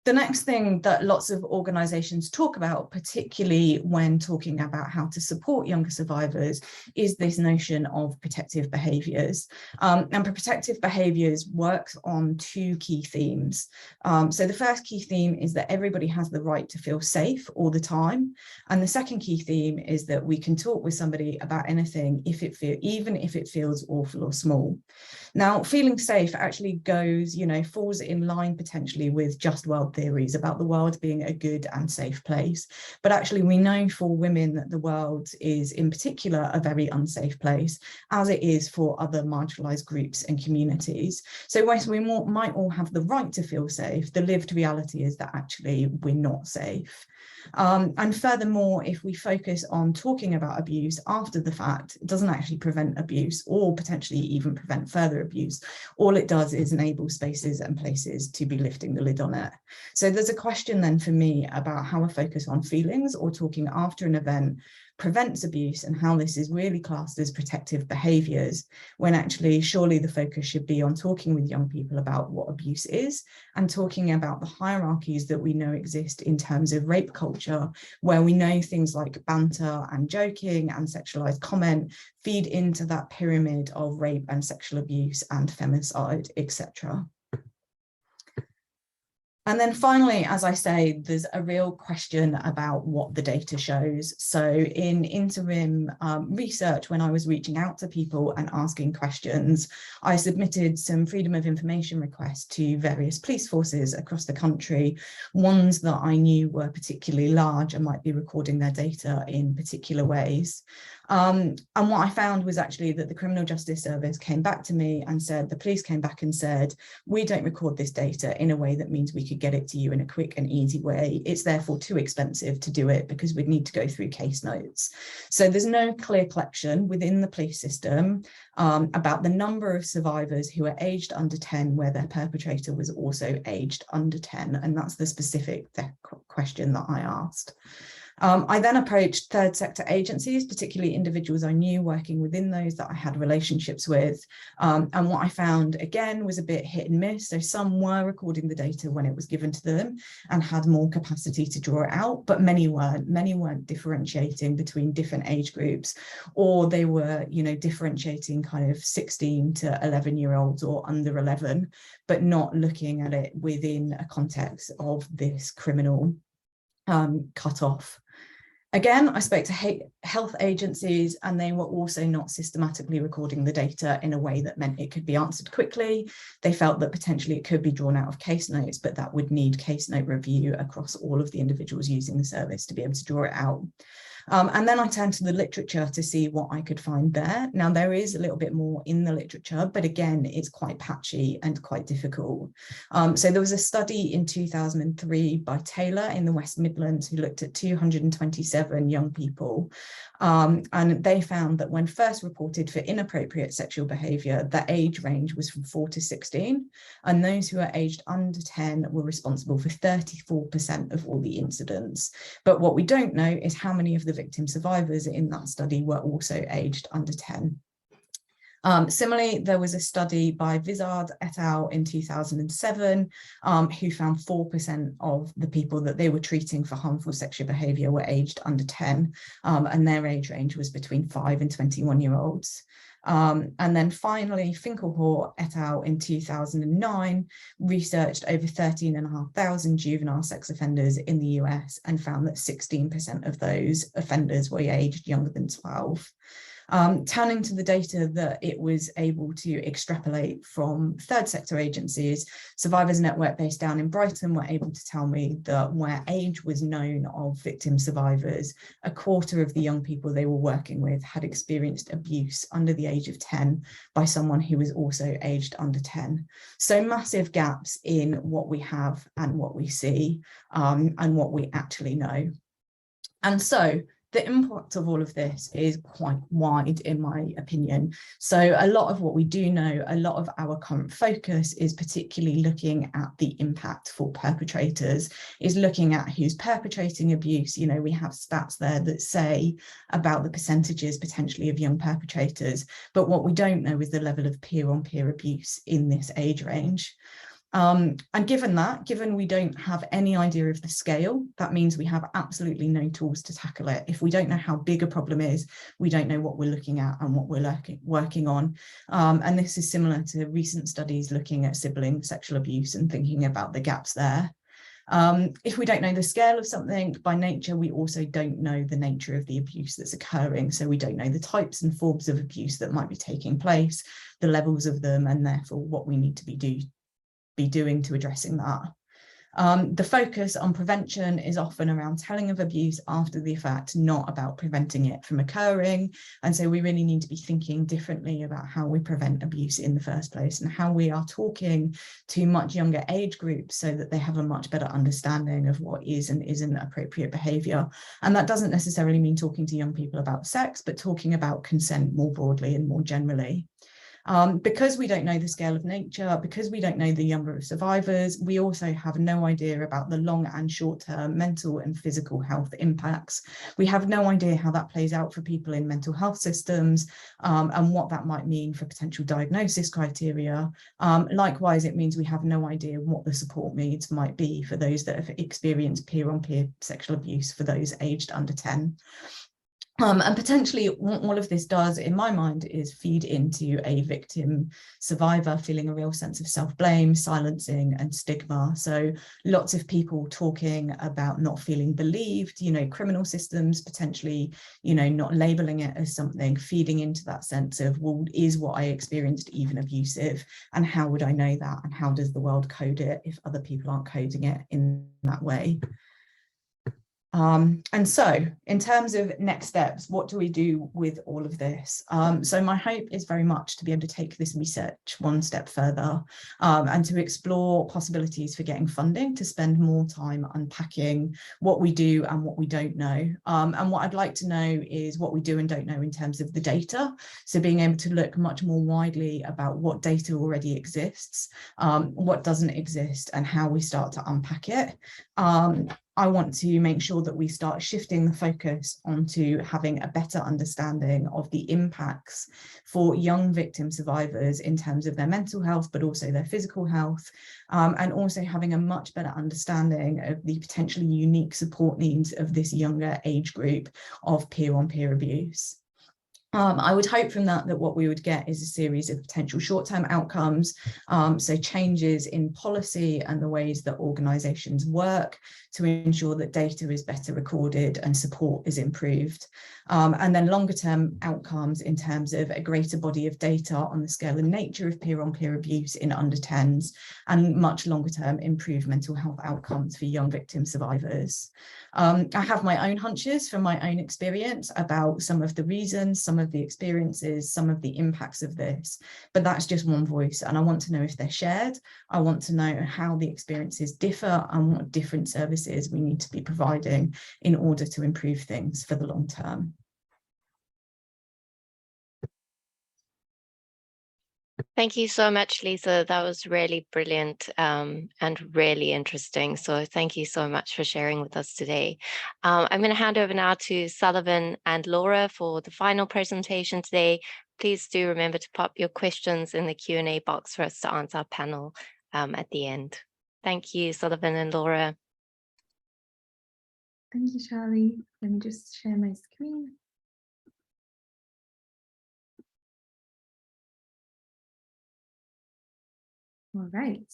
The next thing that lots of organisations talk about, particularly when talking about how to support younger survivors, is this notion of protective behaviours. And protective behaviours works on two key themes. So the first key theme is that everybody has the right to feel safe all the time. And the second key theme is that we can talk with somebody about anything even if it feels awful or small. Now, feeling safe actually goes, falls in line potentially with just world theories about the world being a good and safe place. But actually, we know for women that the world is in particular a very unsafe place, as it is for other marginalised groups and communities. So whilst we might all have the right to feel safe, the lived reality is that actually we're not safe. And furthermore, if we focus on talking about abuse after the fact, it doesn't actually prevent abuse or potentially even prevent further abuse. All it does is enable spaces and places to be lifting the lid on it. So there's a question then for me about how a focus on feelings or talking after an event prevents abuse and how this is really classed as protective behaviours, when actually surely the focus should be on talking with young people about what abuse is and talking about the hierarchies that we know exist in terms of rape culture, where we know things like banter and joking and sexualised comment feed into that pyramid of rape and sexual abuse and femicide, etc. And then finally, as I say, there's a real question about what the data shows. So in interim research, when I was reaching out to people and asking questions, I submitted some freedom of information requests to various police forces across the country, ones that I knew were particularly large and might be recording their data in particular ways. And what I found was actually that the Criminal Justice Service came back to me and said, the police came back and said, we don't record this data in a way that means we could get it to you in a quick and easy way. It's therefore too expensive to do it because we'd need to go through case notes. So there's no clear collection within the police system about the number of survivors who are aged under 10 where their perpetrator was also aged under 10. And that's the specific question that I asked. I then approached third sector agencies, particularly individuals I knew working within those that I had relationships with. And what I found, again, was a bit hit and miss. So some were recording the data when it was given to them and had more capacity to draw it out, but many weren't. Many weren't differentiating between different age groups, or they were, differentiating kind of 16 to 11-year-olds or under 11, but not looking at it within a context of this criminal cutoff. Again, I spoke to health agencies and they were also not systematically recording the data in a way that meant it could be answered quickly. They felt that potentially it could be drawn out of case notes, but that would need case note review across all of the individuals using the service to be able to draw it out. And then I turned to the literature to see what I could find there. Now, there is a little bit more in the literature, but again, it's quite patchy and quite difficult. So there was a study in 2003 by Taylor in the West Midlands who looked at 227 young people. And they found that when first reported for inappropriate sexual behaviour, the age range was from 4 to 16. And those who are aged under 10 were responsible for 34% of all the incidents. But what we don't know is how many of the victim survivors in that study were also aged under 10. Similarly, there was a study by Vizard et al. In 2007 who found 4% of the people that they were treating for harmful sexual behaviour were aged under 10, and their age range was between 5 and 21-year-olds. And then finally, Finkelhor et al. In 2009 researched over 13,500 juvenile sex offenders in the US and found that 16% of those offenders were aged younger than 12. Turning to the data that it was able to extrapolate from third sector agencies, Survivors Network based down in Brighton were able to tell me that where age was known of victim survivors, a quarter of the young people they were working with had experienced abuse under the age of 10 by someone who was also aged under 10. So massive gaps in what we have and what we see and what we actually know. And so the impact of all of this is quite wide, in my opinion. So a lot of what we do know, a lot of our current focus is particularly looking at the impact for perpetrators, is looking at who's perpetrating abuse. We have stats there that say about the percentages potentially of young perpetrators, but what we don't know is the level of peer-on-peer abuse in this age range. And given we don't have any idea of the scale, that means we have absolutely no tools to tackle it. If we don't know how big a problem is, we don't know what we're looking at and what we're working on. And this is similar to recent studies looking at sibling sexual abuse and thinking about the gaps there. If we don't know the scale of something, by nature, we also don't know the nature of the abuse that's occurring. So we don't know the types and forms of abuse that might be taking place, the levels of them, and therefore what we need to be doing to addressing that. The focus on prevention is often around telling of abuse after the fact, not about preventing it from occurring. And so we really need to be thinking differently about how we prevent abuse in the first place and how we are talking to much younger age groups so that they have a much better understanding of what is and isn't appropriate behaviour. And that doesn't necessarily mean talking to young people about sex, but talking about consent more broadly and more generally. Because we don't know the scale of nature, because we don't know the number of survivors, we also have no idea about the long and short-term mental and physical health impacts. We have no idea how that plays out for people in mental health systems and what that might mean for potential diagnosis criteria. Likewise, it means we have no idea what the support needs might be for those that have experienced peer-on-peer sexual abuse for those aged under 10. And potentially what all of this does, in my mind, is feed into a victim survivor feeling a real sense of self-blame, silencing and stigma. So lots of people talking about not feeling believed, criminal systems potentially, not labeling it as something, feeding into that sense of, well, is what I experienced even abusive? And how would I know that? And how does the world code it if other people aren't coding it in that way? And so in terms of next steps, what do we do with all of this? So my hope is very much to be able to take this research one step further and to explore possibilities for getting funding to spend more time unpacking what we do and what we don't know. And what I'd like to know is what we do and don't know in terms of the data. So being able to look much more widely about what data already exists, what doesn't exist, and how we start to unpack it. I want to make sure that we start shifting the focus onto having a better understanding of the impacts for young victim survivors in terms of their mental health, but also their physical health, and also having a much better understanding of the potentially unique support needs of this younger age group of peer-on-peer abuse. I would hope from that what we would get is a series of potential short-term outcomes, so changes in policy and the ways that organisations work to ensure that data is better recorded and support is improved. And then longer-term outcomes in terms of a greater body of data on the scale and nature of peer-on-peer abuse in under 10s, and much longer-term improved mental health outcomes for young victim survivors. I have my own hunches from my own experience about some of the reasons, some of the experiences, some of the impacts of this, but that's just one voice, and I want to know if they're shared. I want to know how the experiences differ and what different services we need to be providing in order to improve things for the long term. Thank you so much, Lisa. That was really brilliant and really interesting. So thank you so much for sharing with us today. I'm going to hand over now to Sullivan and Laura for the final presentation today. Please do remember to pop your questions in the Q&A box for us to answer our panel at the end. Thank you, Sullivan and Laura. Thank you, Charlie. Let me just share my screen. All right.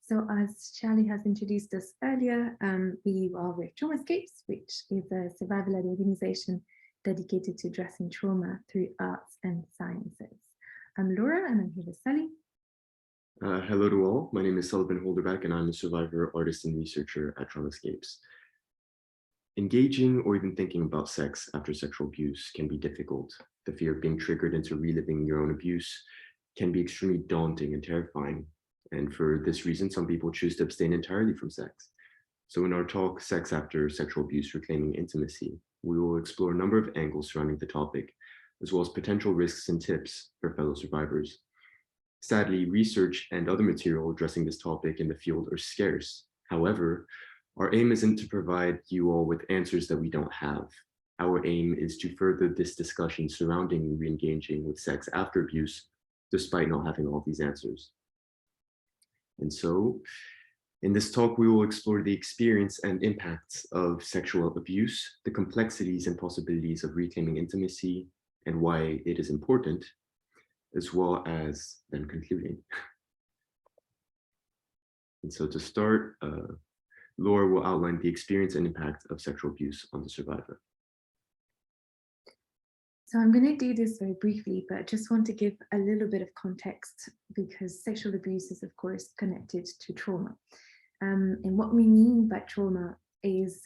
So as Charlie has introduced us earlier, we are with Traumascapes, which is a survival-led organization dedicated to addressing trauma through arts and sciences. I'm Laura and I'm here with Sally. Hello to all. My name is Sullivan Holderback and I'm a survivor, artist, and researcher at Traumascapes. Engaging or even thinking about sex after sexual abuse can be difficult. The fear of being triggered into reliving your own abuse can be extremely daunting and terrifying. And for this reason, some people choose to abstain entirely from sex. So in our talk, Sex After Sexual Abuse, Reclaiming Intimacy, we will explore a number of angles surrounding the topic, as well as potential risks and tips for fellow survivors. Sadly, research and other material addressing this topic in the field are scarce. However, our aim isn't to provide you all with answers that we don't have. Our aim is to further this discussion surrounding re-engaging with sex after abuse, despite not having all these answers. And so in this talk, we will explore the experience and impacts of sexual abuse, the complexities and possibilities of reclaiming intimacy, and why it is important, as well as then concluding. And so to start, Laura will outline the experience and impact of sexual abuse on the survivor. So I'm going to do this very briefly, but I just want to give a little bit of context because sexual abuse is, of course, connected to trauma. And what we mean by trauma is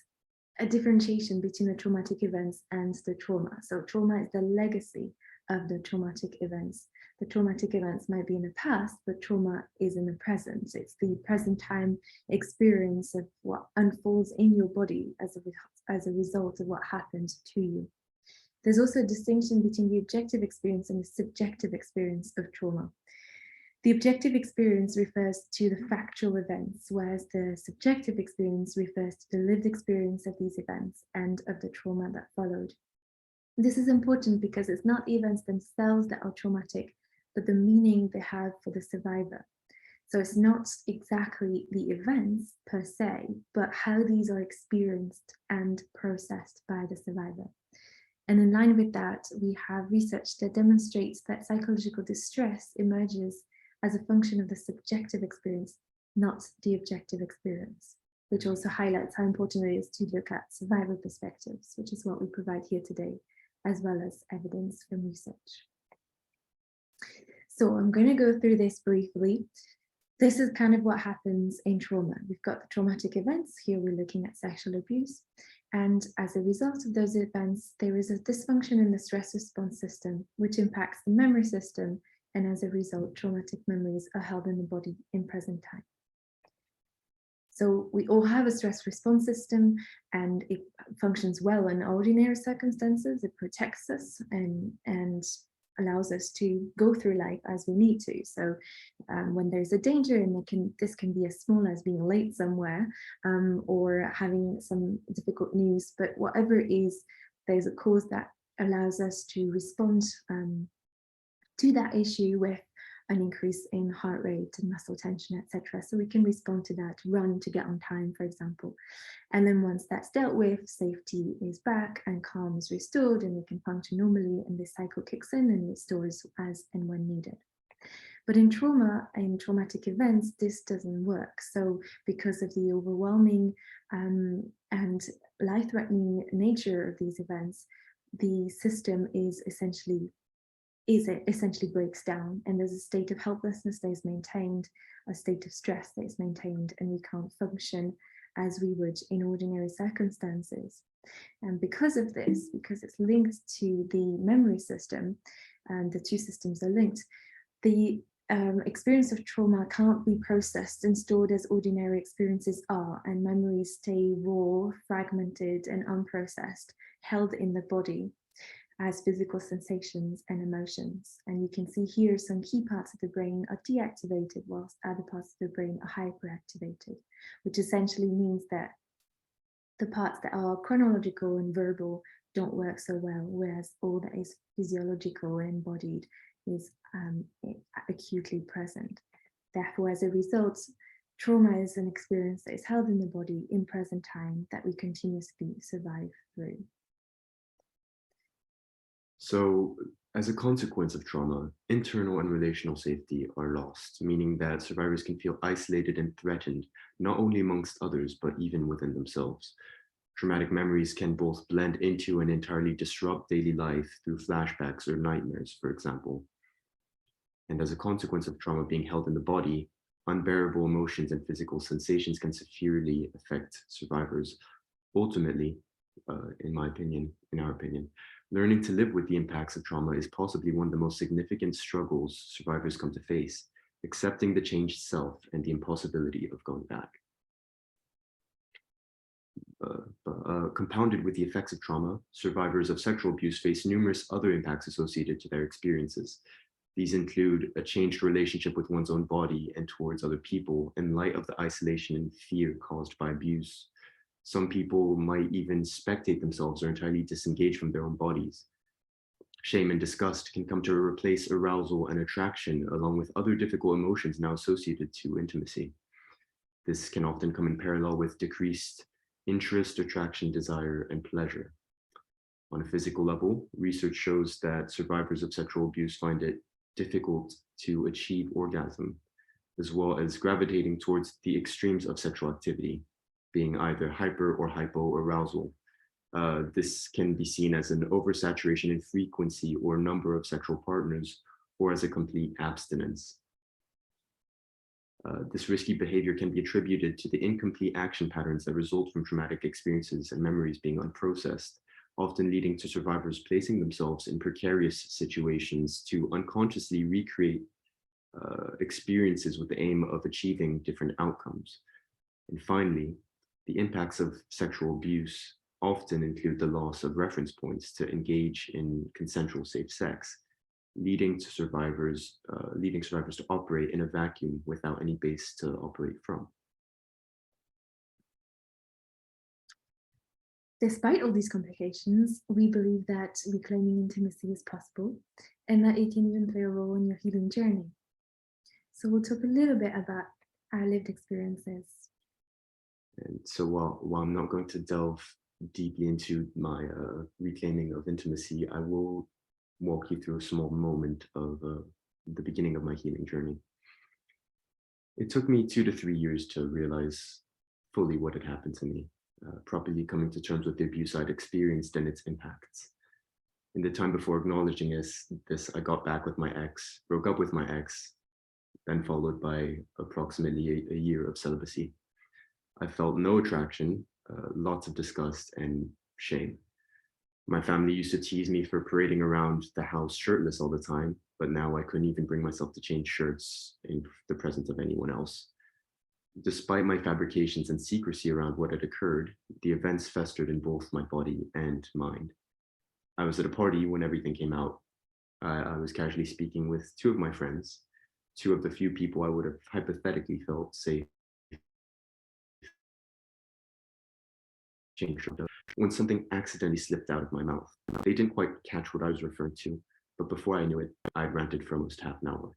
a differentiation between the traumatic events and the trauma. So trauma is the legacy of the traumatic events. The traumatic events might be in the past, but trauma is in the present. It's the present time experience of what unfolds in your body as a result of what happened to you. There's also a distinction between the objective experience and the subjective experience of trauma. The objective experience refers to the factual events, whereas the subjective experience refers to the lived experience of these events and of the trauma that followed. This is important because it's not the events themselves that are traumatic, but the meaning they have for the survivor. So it's not exactly the events per se, but how these are experienced and processed by the survivor. And in line with that, we have research that demonstrates that psychological distress emerges as a function of the subjective experience, not the objective experience, which also highlights how important it is to look at survivor perspectives, which is what we provide here today, as well as evidence from research. So I'm going to go through this briefly. This is kind of what happens in trauma. We've got the traumatic events. Here we're looking at sexual abuse. And as a result of those events, there is a dysfunction in the stress response system, which impacts the memory system. And as a result, traumatic memories are held in the body in present time. So we all have a stress response system and it functions well in ordinary circumstances. It protects us and allows us to go through life as we need to. So when there's a danger, and this can be as small as being late somewhere or having some difficult news, but whatever it is, there's a cause that allows us to respond to that issue with an increase in heart rate and muscle tension, etc. So we can respond to that, run to get on time, for example. And then once that's dealt with, safety is back and calm is restored and we can function normally, and this cycle kicks in and restores as and when needed. But in trauma and traumatic events, this doesn't work. So because of the overwhelming and life-threatening nature of these events, the system essentially breaks down, and there's a state of helplessness that is maintained, a state of stress that is maintained, and we can't function as we would in ordinary circumstances. And because of this, because it's linked to the memory system, and the two systems are linked, the experience of trauma can't be processed and stored as ordinary experiences are, and memories stay raw, fragmented, and unprocessed, held in the body as physical sensations and emotions. And you can see here some key parts of the brain are deactivated whilst other parts of the brain are hyperactivated, which essentially means that the parts that are chronological and verbal don't work so well, whereas all that is physiological and embodied is acutely present. Therefore, as a result, trauma is an experience that is held in the body in present time that we continuously survive through. So as a consequence of trauma, internal and relational safety are lost, meaning that survivors can feel isolated and threatened, not only amongst others, but even within themselves. Traumatic memories can both blend into and entirely disrupt daily life through flashbacks or nightmares, for example. And as a consequence of trauma being held in the body, unbearable emotions and physical sensations can severely affect survivors. Ultimately, in our opinion, learning to live with the impacts of trauma is possibly one of the most significant struggles survivors come to face, accepting the changed self and the impossibility of going back. Compounded with the effects of trauma, survivors of sexual abuse face numerous other impacts associated to their experiences. These include a changed relationship with one's own body and towards other people in light of the isolation and fear caused by abuse. Some people might even spectate themselves or entirely disengage from their own bodies. Shame and disgust can come to replace arousal and attraction, along with other difficult emotions now associated to intimacy. This can often come in parallel with decreased interest, attraction, desire, and pleasure. On a physical level, research shows that survivors of sexual abuse find it difficult to achieve orgasm, as well as gravitating towards the extremes of sexual activity, being either hyper or hypoarousal. This can be seen as an oversaturation in frequency or number of sexual partners, or as a complete abstinence. This risky behavior can be attributed to the incomplete action patterns that result from traumatic experiences and memories being unprocessed, often leading to survivors placing themselves in precarious situations to unconsciously recreate experiences with the aim of achieving different outcomes. And finally, the impacts of sexual abuse often include the loss of reference points to engage in consensual safe sex, leading survivors to operate in a vacuum without any base to operate from. Despite all these complications, we believe that reclaiming intimacy is possible and that it can even play a role in your healing journey. So we'll talk a little bit about our lived experiences. And so while I'm not going to delve deeply into my reclaiming of intimacy, I will walk you through a small moment of the beginning of my healing journey. It took me 2 to 3 years to realize fully what had happened to me, properly coming to terms with the abuse I'd experienced and its impacts. In the time before acknowledging this, I got back with my ex, broke up with my ex, then followed by approximately a year of celibacy. I felt no attraction, lots of disgust and shame. My family used to tease me for parading around the house shirtless all the time, but now I couldn't even bring myself to change shirts in the presence of anyone else. Despite my fabrications and secrecy around what had occurred, the events festered in both my body and mind. I was at a party when everything came out. I was casually speaking with 2 of my friends, 2 of the few people I would have hypothetically felt safe when something accidentally slipped out of my mouth. They didn't quite catch what I was referring to, but before I knew it, I'd ranted for almost half an hour.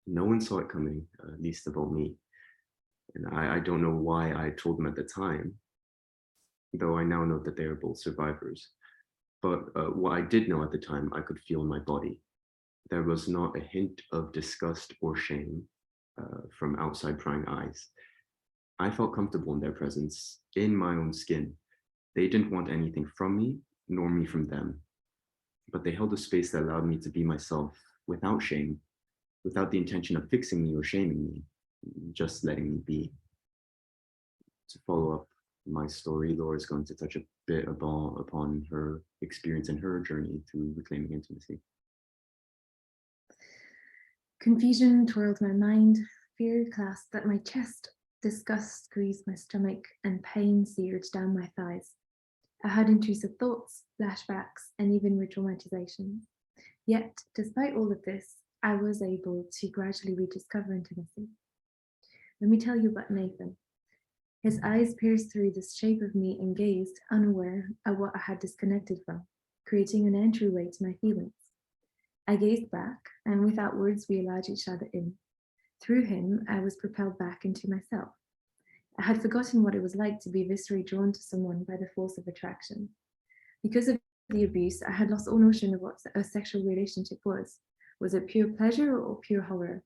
No one saw it coming, least of all me. And I don't know why I told them at the time, though I now know that they are both survivors. But what I did know at the time, I could feel in my body. There was not a hint of disgust or shame from outside prying eyes. I felt comfortable in their presence, in my own skin. They didn't want anything from me, nor me from them. But they held a space that allowed me to be myself without shame, without the intention of fixing me or shaming me, just letting me be. To follow up my story, Laura is going to touch a bit upon her experience and her journey through reclaiming intimacy. Confusion twirled my mind, fear clasped at my chest, disgust squeezed my stomach, and pain seared down my thighs. I had intrusive thoughts, flashbacks, and even re-traumatizations. Yet, despite all of this, I was able to gradually rediscover intimacy. Let me tell you about Nathan. His eyes pierced through the shape of me and gazed, unaware of what I had disconnected from, creating an entryway to my feelings. I gazed back, and without words, we allowed each other in. Through him, I was propelled back into myself. I had forgotten what it was like to be viscerally drawn to someone by the force of attraction. Because of the abuse, I had lost all notion of what a sexual relationship was. Was it pure pleasure or pure horror?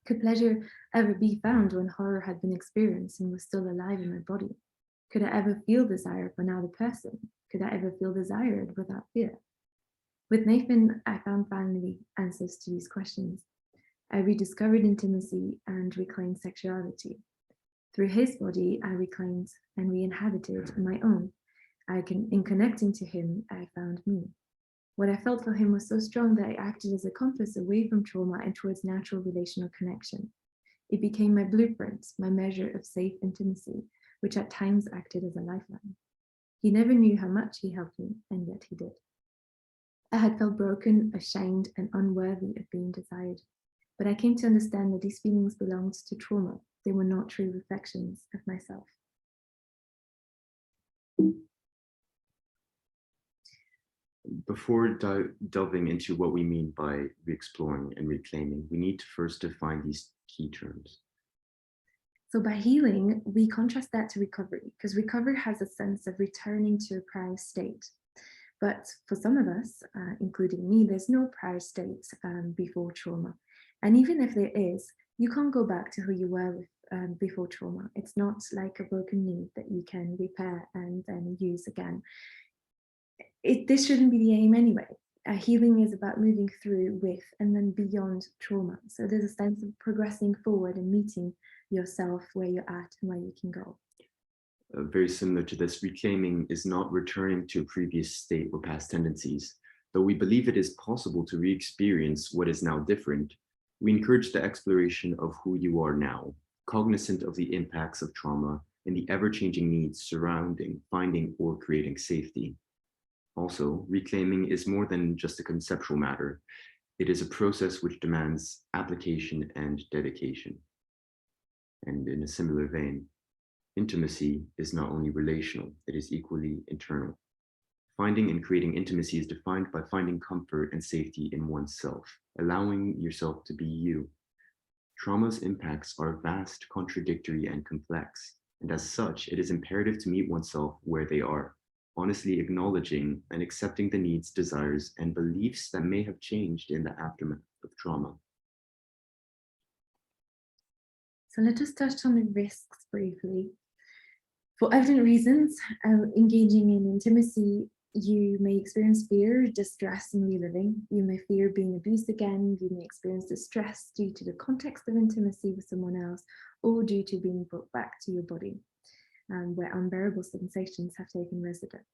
Could pleasure ever be found when horror had been experienced and was still alive in my body? Could I ever feel desire for another person? Could I ever feel desired without fear? With Nathan, I found finally answers to these questions. I rediscovered intimacy and reclaimed sexuality. Through his body, I reclaimed and re-inhabited my own. In connecting to him, I found me. What I felt for him was so strong that I acted as a compass away from trauma and towards natural relational connection. It became my blueprint, my measure of safe intimacy, which at times acted as a lifeline. He never knew how much he helped me, and yet he did. I had felt broken, ashamed, and unworthy of being desired. But I came to understand that these feelings belonged to trauma. They were not true reflections of myself. Before delving into what we mean by re-exploring and reclaiming, we need to first define these key terms. So by healing, we contrast that to recovery, because recovery has a sense of returning to a prior state. But for some of us, including me, there's no prior state before trauma. And even if there is, you can't go back to who you were with, before trauma. It's not like a broken knee that you can repair and then use again. This shouldn't be the aim anyway. Healing is about moving through, with, and then beyond trauma. So there's a sense of progressing forward and meeting yourself where you're at and where you can go. Very similar to this, reclaiming is not returning to a previous state or past tendencies. Though we believe it is possible to re-experience what is now different, we encourage the exploration of who you are now, cognizant of the impacts of trauma and the ever-changing needs surrounding finding or creating safety. Also, reclaiming is more than just a conceptual matter. It is a process which demands application and dedication. And in a similar vein, intimacy is not only relational, it is equally internal. Finding and creating intimacy is defined by finding comfort and safety in oneself, allowing yourself to be you. Trauma's impacts are vast, contradictory, and complex, and as such, it is imperative to meet oneself where they are, honestly acknowledging and accepting the needs, desires, and beliefs that may have changed in the aftermath of trauma. So let us touch on the risks briefly. For evident reasons, engaging in intimacy, you may experience fear, distress, and reliving. You may fear being abused again. You may experience distress due to the context of intimacy with someone else, or due to being brought back to your body, where unbearable sensations have taken residence.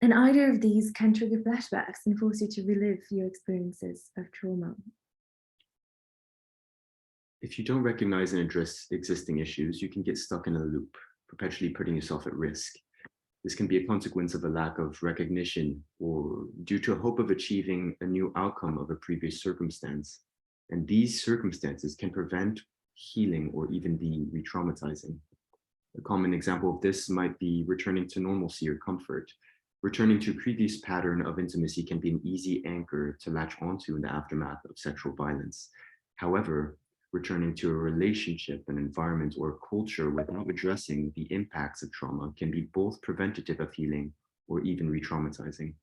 And either of these can trigger flashbacks and force you to relive your experiences of trauma. If you don't recognize and address existing issues, you can get stuck in a loop, perpetually putting yourself at risk. This can be a consequence of a lack of recognition or due to a hope of achieving a new outcome of a previous circumstance. And these circumstances can prevent healing or even be re-traumatizing. A common example of this might be returning to normalcy or comfort. Returning to a previous pattern of intimacy can be an easy anchor to latch onto in the aftermath of sexual violence. However, returning to a relationship, an environment, or a culture without addressing the impacts of trauma can be both preventative of healing or even re-traumatizing.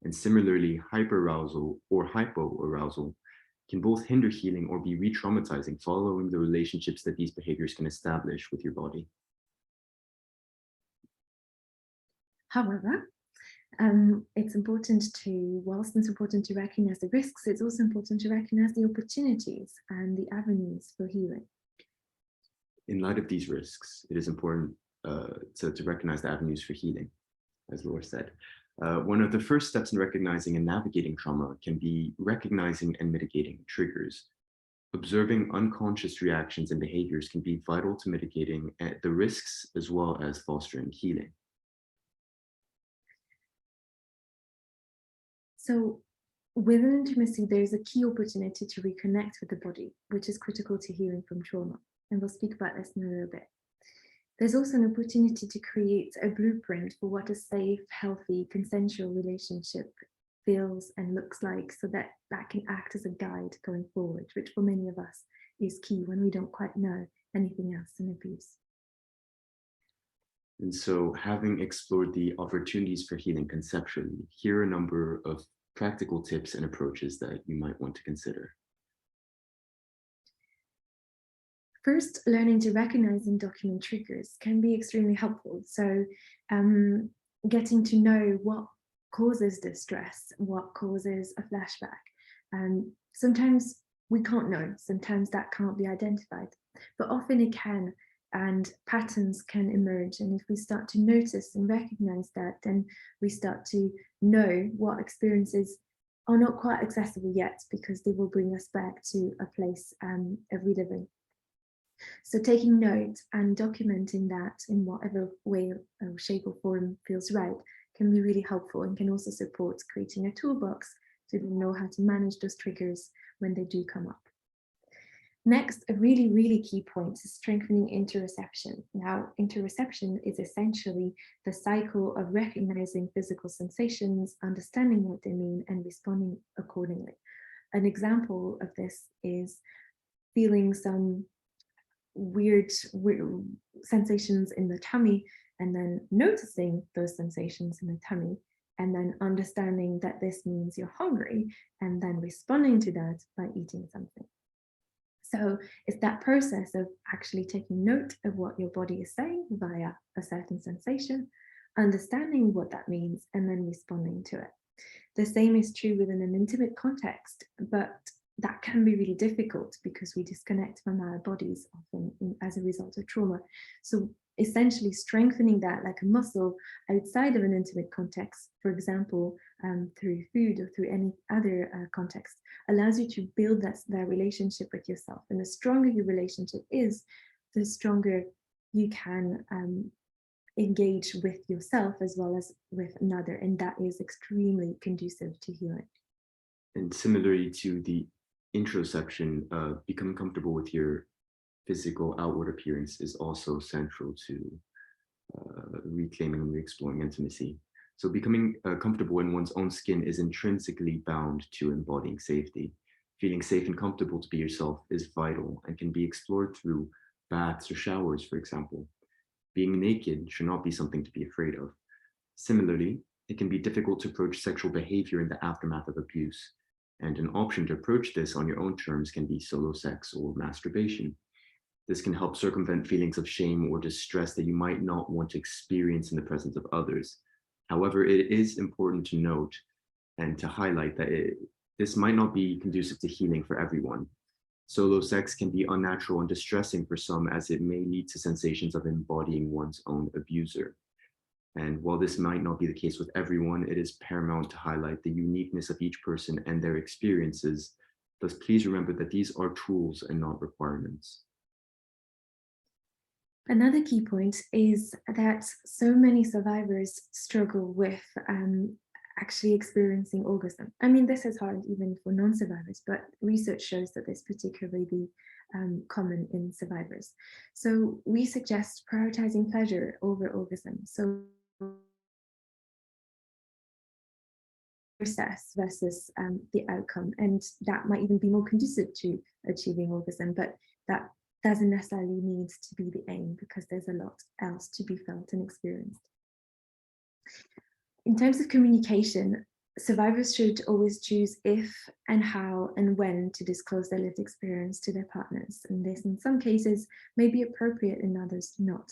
And similarly, hyperarousal or hypoarousal can both hinder healing or be re-traumatizing following the relationships that these behaviors can establish with your body. However, it's important to, whilst it's important to recognize the risks, it's also important to recognize the opportunities and the avenues for healing. In light of these risks, it is important to recognize the avenues for healing, as Laura said. One of the first steps in recognizing and navigating trauma can be recognizing and mitigating triggers. Observing unconscious reactions and behaviors can be vital to mitigating the risks as well as fostering healing. So within intimacy, there's a key opportunity to reconnect with the body, which is critical to healing from trauma. And we'll speak about this in a little bit. There's also an opportunity to create a blueprint for what a safe, healthy, consensual relationship feels and looks like, so that that can act as a guide going forward, which for many of us is key when we don't quite know anything else in abuse. And so, having explored the opportunities for healing conceptually, here are a number of practical tips and approaches that you might want to consider. First, learning to recognize and document triggers can be extremely helpful. So getting to know what causes distress, what causes a flashback. Sometimes we can't know, sometimes that can't be identified, but often it can, and patterns can emerge. And if we start to notice and recognize that, then we start to know what experiences are not quite accessible yet, because they will bring us back to a place of reliving. So taking note and documenting that in whatever way or shape or form feels right can be really helpful, and can also support creating a toolbox to know how to manage those triggers when they do come up. Next, a really, really key point is strengthening interoception. Now, interoception is essentially the cycle of recognizing physical sensations, understanding what they mean, and responding accordingly. An example of this is feeling some weird sensations in the tummy, and then noticing those sensations in the tummy, and then understanding that this means you're hungry, and then responding to that by eating something. So it's that process of actually taking note of what your body is saying via a certain sensation, understanding what that means, and then responding to it. The same is true within an intimate context, but that can be really difficult because we disconnect from our bodies often as a result of trauma. So essentially strengthening that like a muscle outside of an intimate context, for example, through food or through any other context, allows you to build that relationship with yourself. And the stronger your relationship is, the stronger you can engage with yourself as well as with another. And that is extremely conducive to healing. And similarly to the interoception, becoming comfortable with your physical outward appearance is also central to reclaiming and re-exploring intimacy. So becoming comfortable in one's own skin is intrinsically bound to embodying safety. Feeling safe and comfortable to be yourself is vital and can be explored through baths or showers, for example. Being naked should not be something to be afraid of. Similarly, it can be difficult to approach sexual behavior in the aftermath of abuse. And an option to approach this on your own terms can be solo sex or masturbation. This can help circumvent feelings of shame or distress that you might not want to experience in the presence of others. However, it is important to note and to highlight that this might not be conducive to healing for everyone. Solo sex can be unnatural and distressing for some, as it may lead to sensations of embodying one's own abuser. And while this might not be the case with everyone, it is paramount to highlight the uniqueness of each person and their experiences. Thus, please remember that these are tools and not requirements. Another key point is that so many survivors struggle with actually experiencing orgasm. I mean, this is hard even for non-survivors, but research shows that this particularly be common in survivors. So we suggest prioritizing pleasure over orgasm. So process versus the outcome, and that might even be more conducive to achieving orgasm, but that doesn't necessarily need to be the aim because there's a lot else to be felt and experienced. In terms of communication, survivors should always choose if and how and when to disclose their lived experience to their partners. And this in some cases may be appropriate, in others not.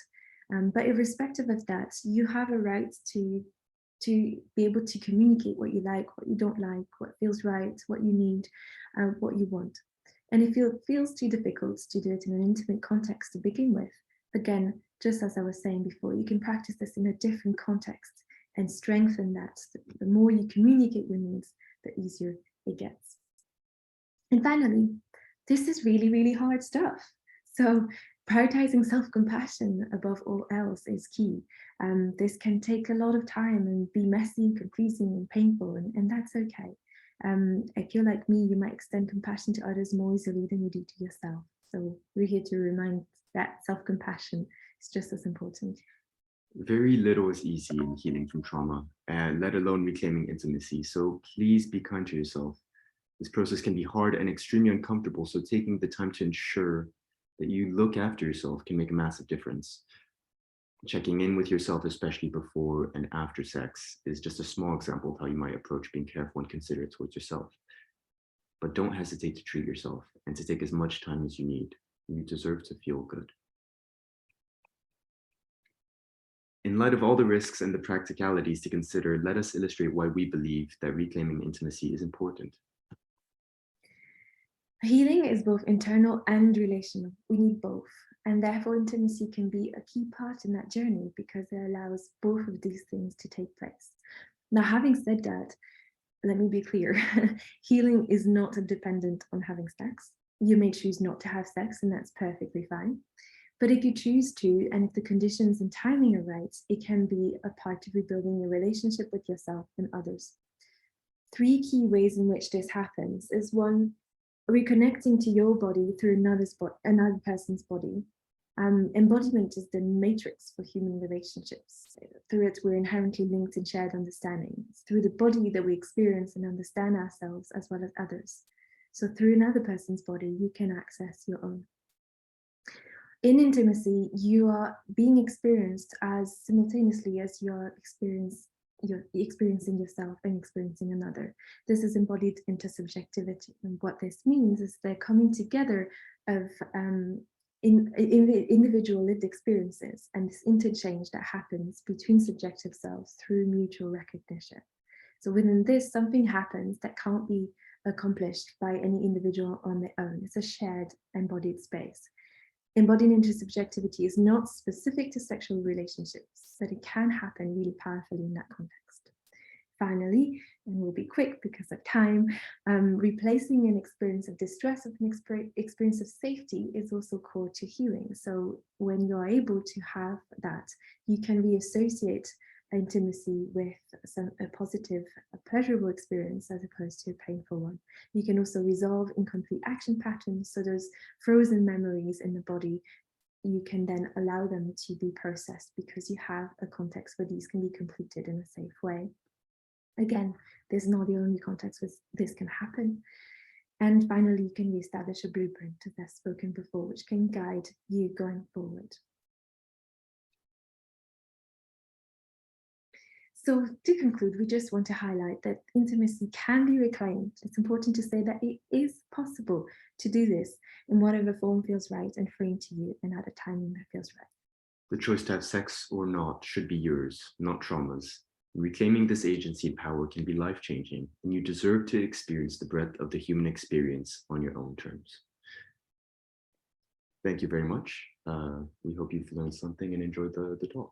But irrespective of that, you have a right to be able to communicate what you like, what you don't like, what feels right, what you need, what you want. And if it feels too difficult to do it in an intimate context to begin with, again, just as I was saying before, you can practice this in a different context and strengthen that. The more you communicate your needs, the easier it gets. And finally, this is really, really hard stuff. So prioritizing self-compassion above all else is key. This can take a lot of time and be messy, confusing, and painful, and that's okay. If you're like me, you might extend compassion to others more easily than you do to yourself. So we're here to remind that self-compassion is just as important. Very little is easy in healing from trauma, let alone reclaiming intimacy. So please be kind to yourself. This process can be hard and extremely uncomfortable, so taking the time to ensure that you look after yourself can make a massive difference. Checking in with yourself, especially before and after sex, is just a small example of how you might approach being careful and considerate towards yourself. But don't hesitate to treat yourself and to take as much time as you need. You deserve to feel good. In light of all the risks and the practicalities to consider, let us illustrate why we believe that reclaiming intimacy is important. Healing is both internal and relational. We need both. And therefore, intimacy can be a key part in that journey because it allows both of these things to take place. Now, having said that, let me be clear. Healing is not dependent on having sex. You may choose not to have sex, and that's perfectly fine. But if you choose to, and if the conditions and timing are right, it can be a part of rebuilding your relationship with yourself and others. 3 key ways in which this happens is 1, reconnecting to your body through another person's body. Embodiment is the matrix for human relationships. Through it, we're inherently linked in shared understanding. It's through the body that we experience and understand ourselves as well as others. So through another person's body, you can access your own. In intimacy, you are being experienced as simultaneously as you're experiencing yourself and experiencing another. This is embodied intersubjectivity. And what this means is they're coming together of individual lived experiences and this interchange that happens between subjective selves through mutual recognition. So within this, something happens that can't be accomplished by any individual on their own. It's a shared embodied space. Embodying intersubjectivity is not specific to sexual relationships, but it can happen really powerfully in that context. Finally, and we'll be quick because of time, replacing an experience of distress with an experience of safety is also core to healing. So when you're able to have that, you can reassociate intimacy with a positive, pleasurable experience as opposed to a painful one. You can also resolve incomplete action patterns. So those frozen memories in the body, you can then allow them to be processed because you have a context where these can be completed in a safe way. Again, this is not the only context where this can happen. And finally, you can reestablish a blueprint, as I've spoken before, which can guide you going forward. So to conclude, we just want to highlight that intimacy can be reclaimed. It's important to say that it is possible to do this in whatever form feels right and freeing to you and at a timing that feels right. The choice to have sex or not should be yours, not trauma's. Reclaiming this agency and power can be life-changing, and you deserve to experience the breadth of the human experience on your own terms. Thank you very much. We hope you've learned something and enjoyed the talk.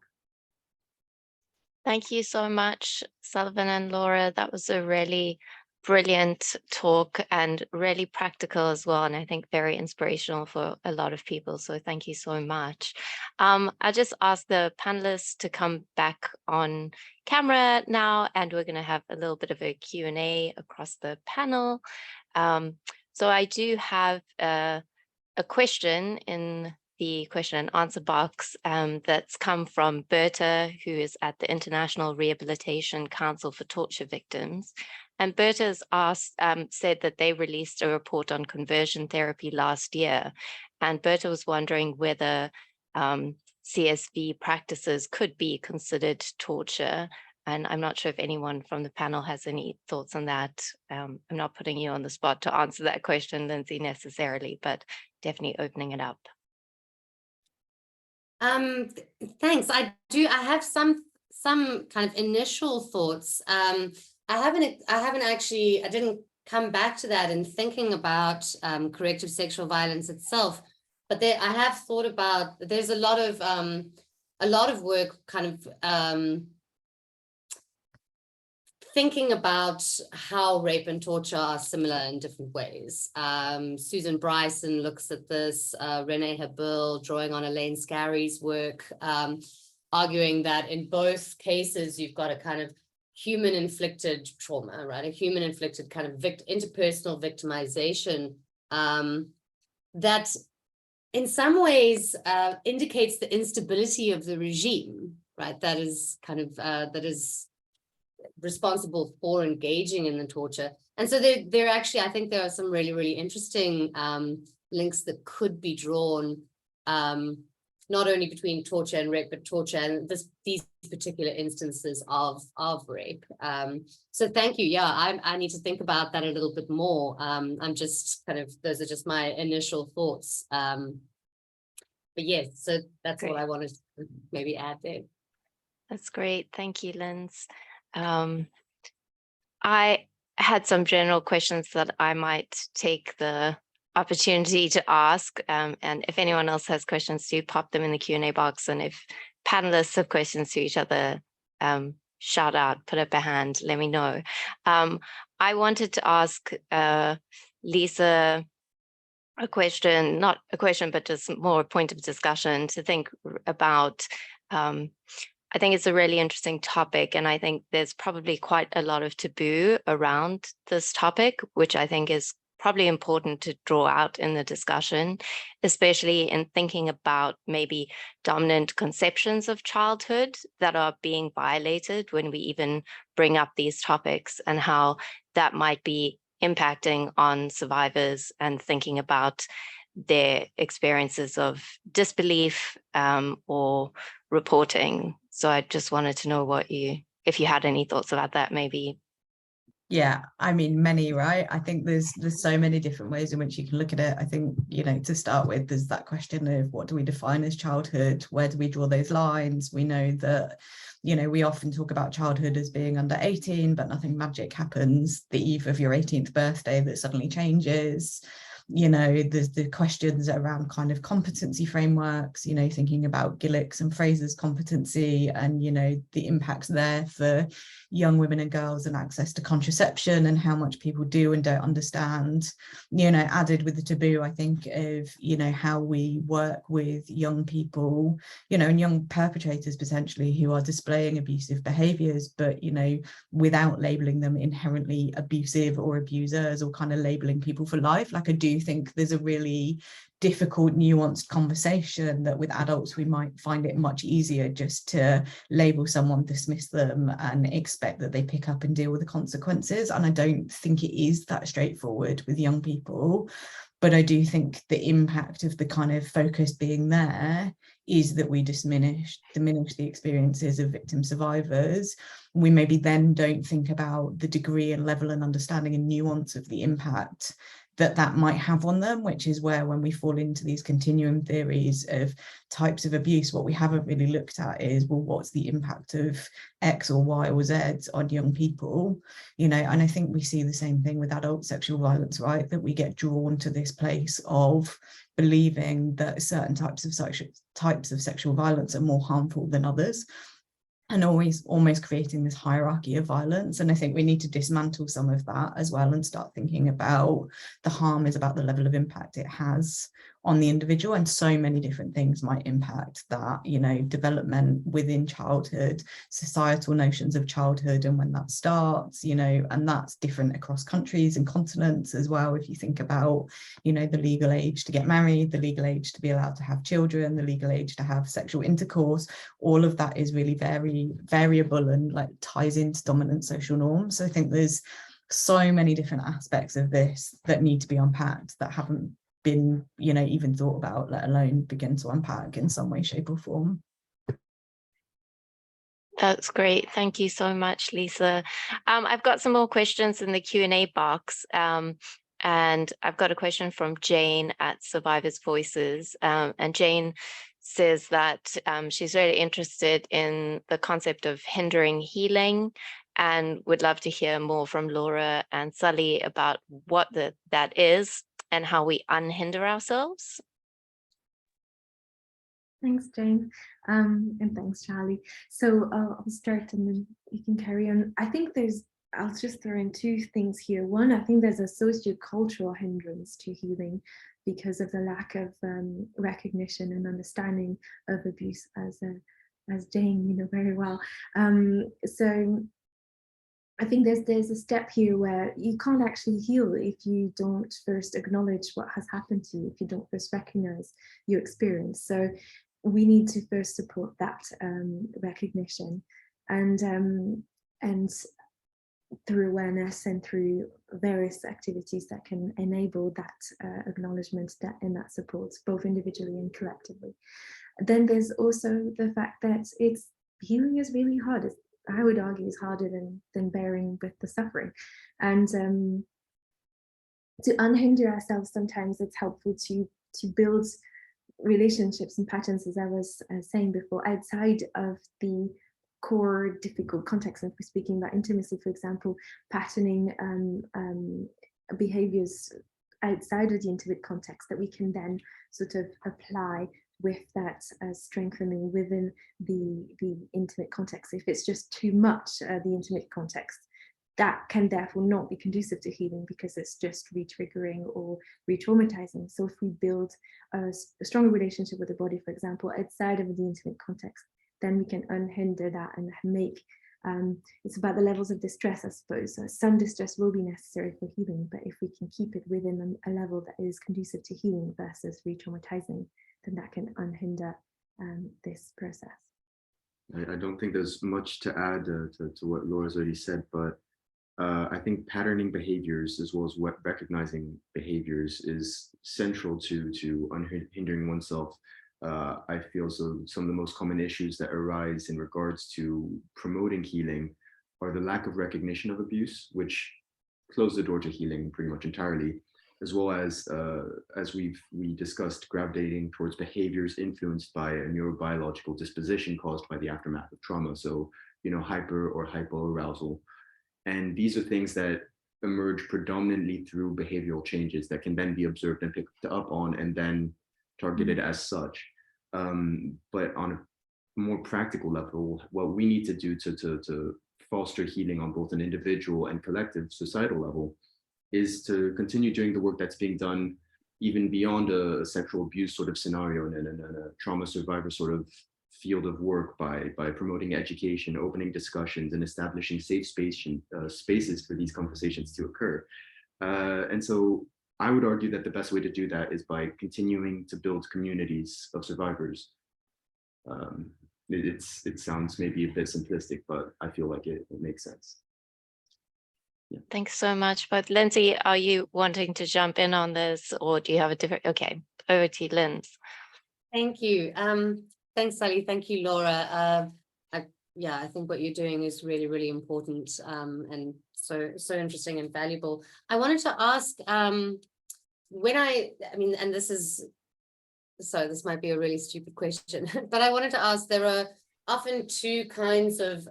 Thank you so much, Sullivan and Laura. That was a really brilliant talk and really practical as well. And I think very inspirational for a lot of people. So thank you so much. I'll just ask the panelists to come back on camera now, and we're going to have a little bit of a Q&A across the panel. So I do have a question in the question and answer box that's come from Berta, who is at the International Rehabilitation Council for Torture Victims. And Berta's asked, said that they released a report on conversion therapy last year. And Berta was wondering whether CSV practices could be considered torture. And I'm not sure if anyone from the panel has any thoughts on that. I'm not putting you on the spot to answer that question, Lindsay, necessarily, but definitely opening it up. Thanks. I have some kind of initial thoughts. I didn't come back to that in thinking about corrective sexual violence itself, but I have thought about, there's a lot of work kind of thinking about how rape and torture are similar in different ways. Susan Bryson looks at this, Renee Habil drawing on Elaine Scarry's work, arguing that in both cases, you've got a kind of human-inflicted trauma, right? A human-inflicted kind of interpersonal victimization that in some ways indicates the instability of the regime, right? That is kind of, that is responsible for engaging in the torture. And so there actually, I think there are some really, really interesting links that could be drawn, not only between torture and rape, but torture and these particular instances of rape. So thank you. Yeah, I need to think about that a little bit more. I'm just kind of, those are just my initial thoughts. But yes, so that's Great. what I wanted to maybe add there. That's great. Thank you, Linz. I had some general questions that I might take the opportunity to ask. And if anyone else has questions, do pop them in the Q&A box. And if panelists have questions to each other, shout out, put up a hand, let me know. I wanted to ask Lisa a question, not a question, but just more a point of discussion to think about. I think it's a really interesting topic, and I think there's probably quite a lot of taboo around this topic, which I think is probably important to draw out in the discussion, especially in thinking about maybe dominant conceptions of childhood that are being violated when we even bring up these topics, and how that might be impacting on survivors and thinking about their experiences of disbelief or reporting. So I just wanted to know if you had any thoughts about that, maybe. Yeah, I mean, many, right? I think there's so many different ways in which you can look at it. I think, you know, to start with, there's that question of what do we define as childhood? Where do we draw those lines? We know that, you know, we often talk about childhood as being under 18, but nothing magic happens the eve of your 18th birthday that suddenly changes. You know, there's the questions around kind of competency frameworks, you know, thinking about Gillick's and Fraser's competency and, you know, the impacts there for young women and girls and access to contraception and how much people do and don't understand, you know, added with the taboo, I think, of, you know, how we work with young people, you know, and young perpetrators potentially who are displaying abusive behaviors, but, you know, without labeling them inherently abusive or abusers or kind of labeling people for life. Like, I do think there's a really difficult, nuanced conversation that with adults we might find it much easier just to label someone, dismiss them, and expect that they pick up and deal with the consequences. And I don't think it is that straightforward with young people. But I do think the impact of the kind of focus being there is that we diminish the experiences of victim survivors. We maybe then don't think about the degree and level and understanding and nuance of the impact that might have on them, which is where, when we fall into these continuum theories of types of abuse, what we haven't really looked at is, well, what's the impact of X or Y or Z on young people, you know? And I think we see the same thing with adult sexual violence, right? That we get drawn to this place of believing that certain types of sexual violence are more harmful than others, and always almost creating this hierarchy of violence. And I think we need to dismantle some of that as well and start thinking about the harm is about the level of impact it has on the individual. And so many different things might impact that, you know, development within childhood, societal notions of childhood and when that starts, you know, and that's different across countries and continents as well. If you think about, you know, the legal age to get married, the legal age to be allowed to have children, the legal age to have sexual intercourse, all of that is really very variable and like ties into dominant social norms. So I think there's so many different aspects of this that need to be unpacked that haven't been, you know, even thought about, let alone begin to unpack in some way, shape or form. That's great. Thank you so much, Lisa. I've got some more questions in the Q&A box. And I've got a question from Jane at Survivors Voices. And Jane says that she's really interested in the concept of hindering healing and would love to hear more from Laura and Sully about what that is and how we unhinder ourselves. Thanks, Jane, and thanks, Charlie. So I'll start and then you can carry on. I think I'll just throw in two things here. One, I think there's a sociocultural hindrance to healing because of the lack of recognition and understanding of abuse, as Jane, you know very well. So I think there's a step here where you can't actually heal if you don't first acknowledge what has happened to you, if you don't first recognize your experience. So we need to first support that recognition, and through awareness and through various activities that can enable that acknowledgement and that support, both individually and collectively. Then there's also the fact that healing is really hard. I would argue is harder than bearing with the suffering, and to unhinder ourselves, sometimes it's helpful to build relationships and patterns, as I was saying before, outside of the core difficult context. And if we're speaking about intimacy, for example, patterning behaviors outside of the intimate context that we can then sort of apply with that strengthening within the intimate context. If it's just too much the intimate context, that can therefore not be conducive to healing because it's just re-triggering or re-traumatizing. So if we build a stronger relationship with the body, for example, outside of the intimate context, then we can unhinder that and make It's about the levels of distress, I suppose. So some distress will be necessary for healing, but if we can keep it within a level that is conducive to healing versus re-traumatizing, then that can unhinder this process. I don't think there's much to add to what Laura's already said, but I think patterning behaviors as well as recognizing behaviors is central to unhindering oneself. I feel so some of the most common issues that arise in regards to promoting healing are the lack of recognition of abuse, which close the door to healing pretty much entirely, as well as we discussed, gravitating towards behaviors influenced by a neurobiological disposition caused by the aftermath of trauma. So, hyper or hypoarousal. And these are things that emerge predominantly through behavioral changes that can then be observed and picked up on and then targeted as such. But on a more practical level, what we need to do to foster healing on both an individual and collective societal level is to continue doing the work that's being done even beyond a sexual abuse sort of scenario and a trauma survivor sort of field of work by promoting education, opening discussions, and establishing safe spaces for these conversations to occur. And so I would argue that the best way to do that is by continuing to build communities of survivors. It sounds maybe a bit simplistic, but I feel like it makes sense. Yeah. Thanks so much. But Lindsay, are you wanting to jump in on this, or do you have a different? Okay, over to you, Linz. Thank you. Thanks, Sally. Thank you, Laura. I think what you're doing is really, really important and so interesting and valuable. I wanted to ask, and this might be a really stupid question, but I wanted to ask, there are often two kinds of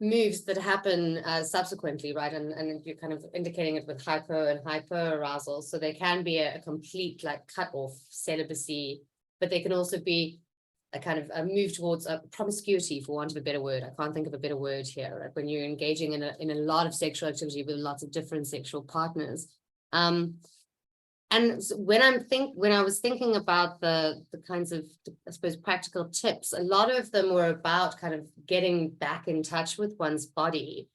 moves that happen subsequently, right? And you're kind of indicating it with hypo and hyperarousal. So there can be a complete cut off celibacy, but they can also be a kind of a move towards a promiscuity, for want of a better word. I can't think of a better word here, right? When you're engaging in a lot of sexual activity with lots of different sexual partners. And when I was thinking about the kinds of, I suppose, practical tips, a lot of them were about kind of getting back in touch with one's body.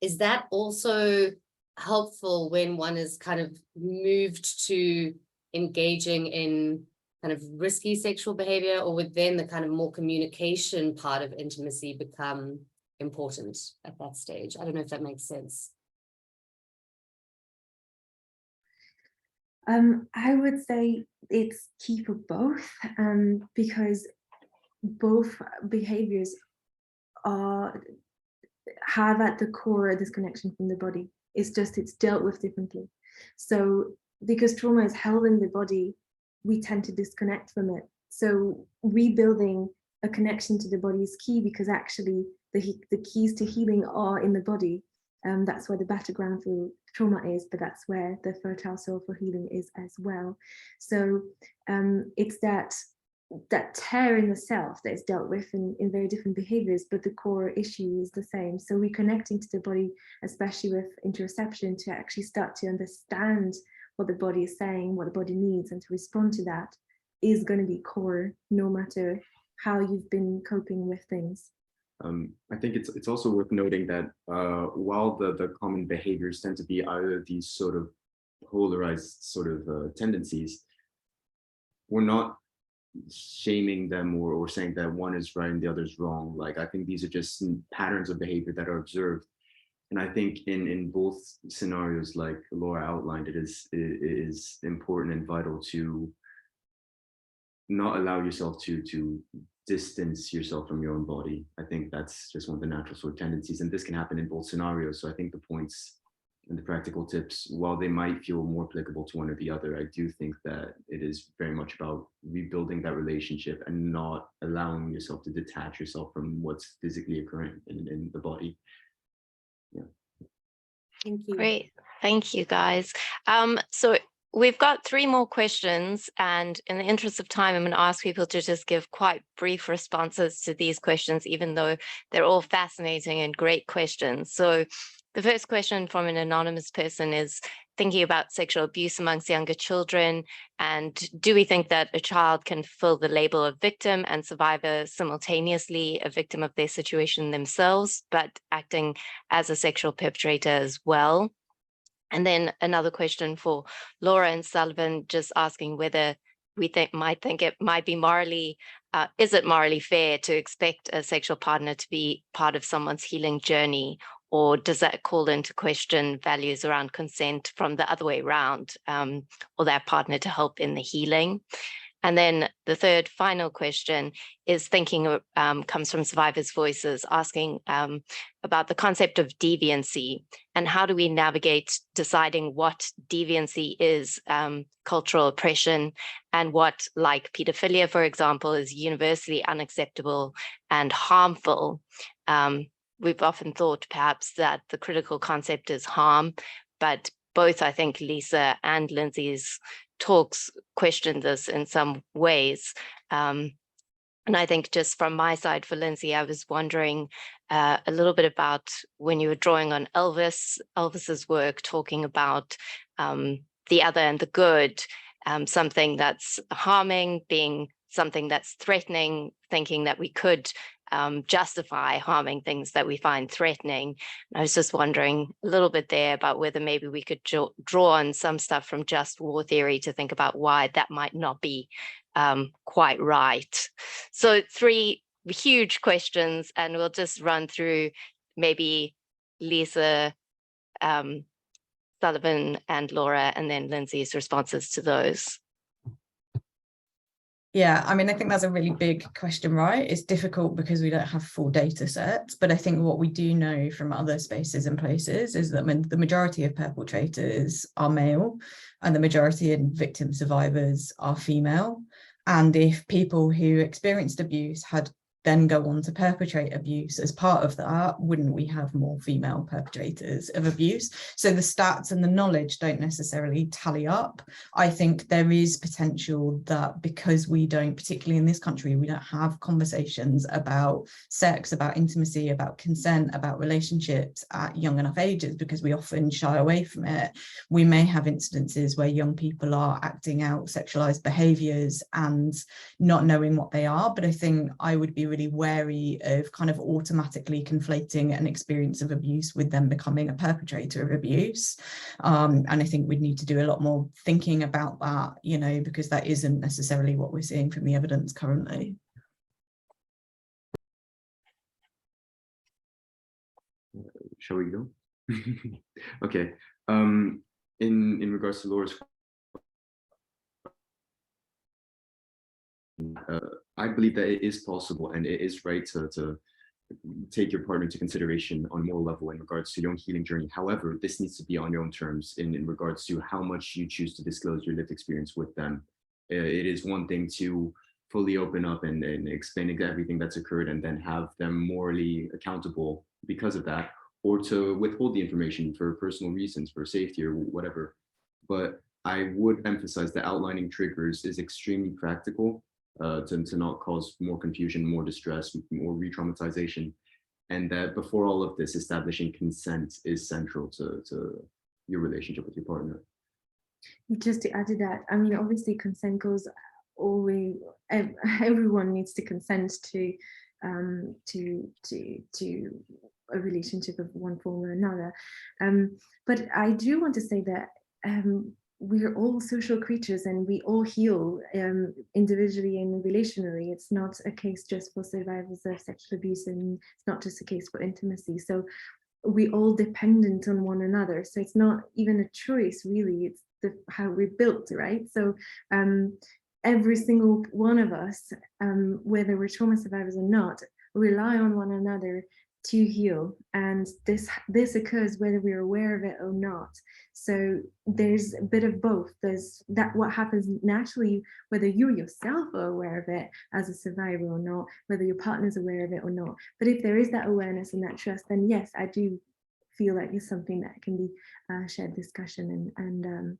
Is that also helpful when one is kind of moved to engaging in kind of risky sexual behavior, or would then the kind of more communication part of intimacy become important at that stage? I don't know if that makes sense. I would say it's key for both, because both behaviors have at the core a disconnection from the body. It's dealt with differently. So because trauma is held in the body, we tend to disconnect from it. So rebuilding a connection to the body is key, because actually the keys to healing are in the body. That's where the battleground for trauma is, but that's where the fertile soil for healing is as well. So it's that tear in the self that is dealt with in very different behaviors, but the core issue is the same. So reconnecting to the body, especially with interoception, to actually start to understand what the body is saying, what the body needs, and to respond to that is going to be core, no matter how you've been coping with things. I think it's also worth noting that while the common behaviors tend to be either these sort of polarized sort of tendencies, we're not shaming them or saying that one is right and the other is wrong. Like, I think these are just patterns of behavior that are observed. And I think in both scenarios, like Laura outlined, it is important and vital to not allow yourself to distance yourself from your own body. I think that's just one of the natural sort of tendencies, and this can happen in both scenarios. So I think the points and the practical tips, while they might feel more applicable to one or the other, I do think that it is very much about rebuilding that relationship and not allowing yourself to detach yourself from what's physically occurring in the body. Yeah. Thank you. Great. Thank you, guys. So we've got 3 more questions, and in the interest of time, I'm going to ask people to just give quite brief responses to these questions, even though they're all fascinating and great questions. So the first question from an anonymous person is, thinking about sexual abuse amongst younger children, and do we think that a child can fill the label of victim and survivor simultaneously, a victim of their situation themselves, but acting as a sexual perpetrator as well? And then another question for Laura and Sullivan, just asking whether we might think it might be morally, is it morally fair to expect a sexual partner to be part of someone's healing journey? Or does that call into question values around consent from the other way around, or that partner to help in the healing? And then the third final question is comes from Survivors' Voices, asking about the concept of deviancy and how do we navigate deciding what deviancy is, cultural oppression, and what, like pedophilia, for example, is universally unacceptable and harmful. We've often thought perhaps that the critical concept is harm, but both, I think, Lisa and Lindsay's talks question this in some ways. And I think just from my side for Lindsay, I was wondering a little bit about when you were drawing on Elvis's work, talking about the other and the good, something that's harming being something that's threatening, thinking that we could justify harming things that we find threatening. I was just wondering a little bit there about whether maybe we could draw on some stuff from just war theory to think about why that might not be quite right. So 3 huge questions, and we'll just run through maybe Lisa, Sullivan and Laura, and then Lindsay's responses to those. Yeah, I mean, I think that's a really big question, right? It's difficult because we don't have full data sets, but I think what we do know from other spaces and places is that the majority of perpetrators are male and the majority of victim survivors are female. And if people who experienced abuse had then go on to perpetrate abuse as part of that, wouldn't we have more female perpetrators of abuse? So the stats and the knowledge don't necessarily tally up. I think there is potential that because we don't, particularly in this country, we don't have conversations about sex, about intimacy, about consent, about relationships at young enough ages, because we often shy away from it. We may have incidences where young people are acting out sexualized behaviors and not knowing what they are. But I think I would be really wary of kind of automatically conflating an experience of abuse with them becoming a perpetrator of abuse. And I think we'd need to do a lot more thinking about that, you know, because that isn't necessarily what we're seeing from the evidence currently. Shall we go? Okay. In regards to Laura's I believe that it is possible and it is right to take your partner into consideration on a moral level in regards to your own healing journey. However, this needs to be on your own terms in regards to how much you choose to disclose your lived experience with them. It is one thing to fully open up and explain everything that's occurred and then have them morally accountable because of that, or to withhold the information for personal reasons, for safety or whatever. But I would emphasize that outlining triggers is extremely practical. To not cause more confusion, more distress, more re-traumatization, and that before all of this, establishing consent is central to your relationship with your partner. Just to add to that, I mean, obviously consent goes always, everyone needs to consent to a relationship of one form or another. But I do want to say that we're all social creatures and we all heal individually and relationally. It's not a case just for survivors of sexual abuse, and it's not just a case for intimacy. So we all dependent on one another. So it's not even a choice, really. It's how we're built, right? So every single one of us, whether we're trauma survivors or not, rely on one another to heal, and this occurs whether we're aware of it or not. So there's a bit of both. There's that what happens naturally, whether you yourself are aware of it as a survivor or not, whether your partner's aware of it or not. But if there is that awareness and that trust, then yes, I do feel like it's something that can be shared discussion and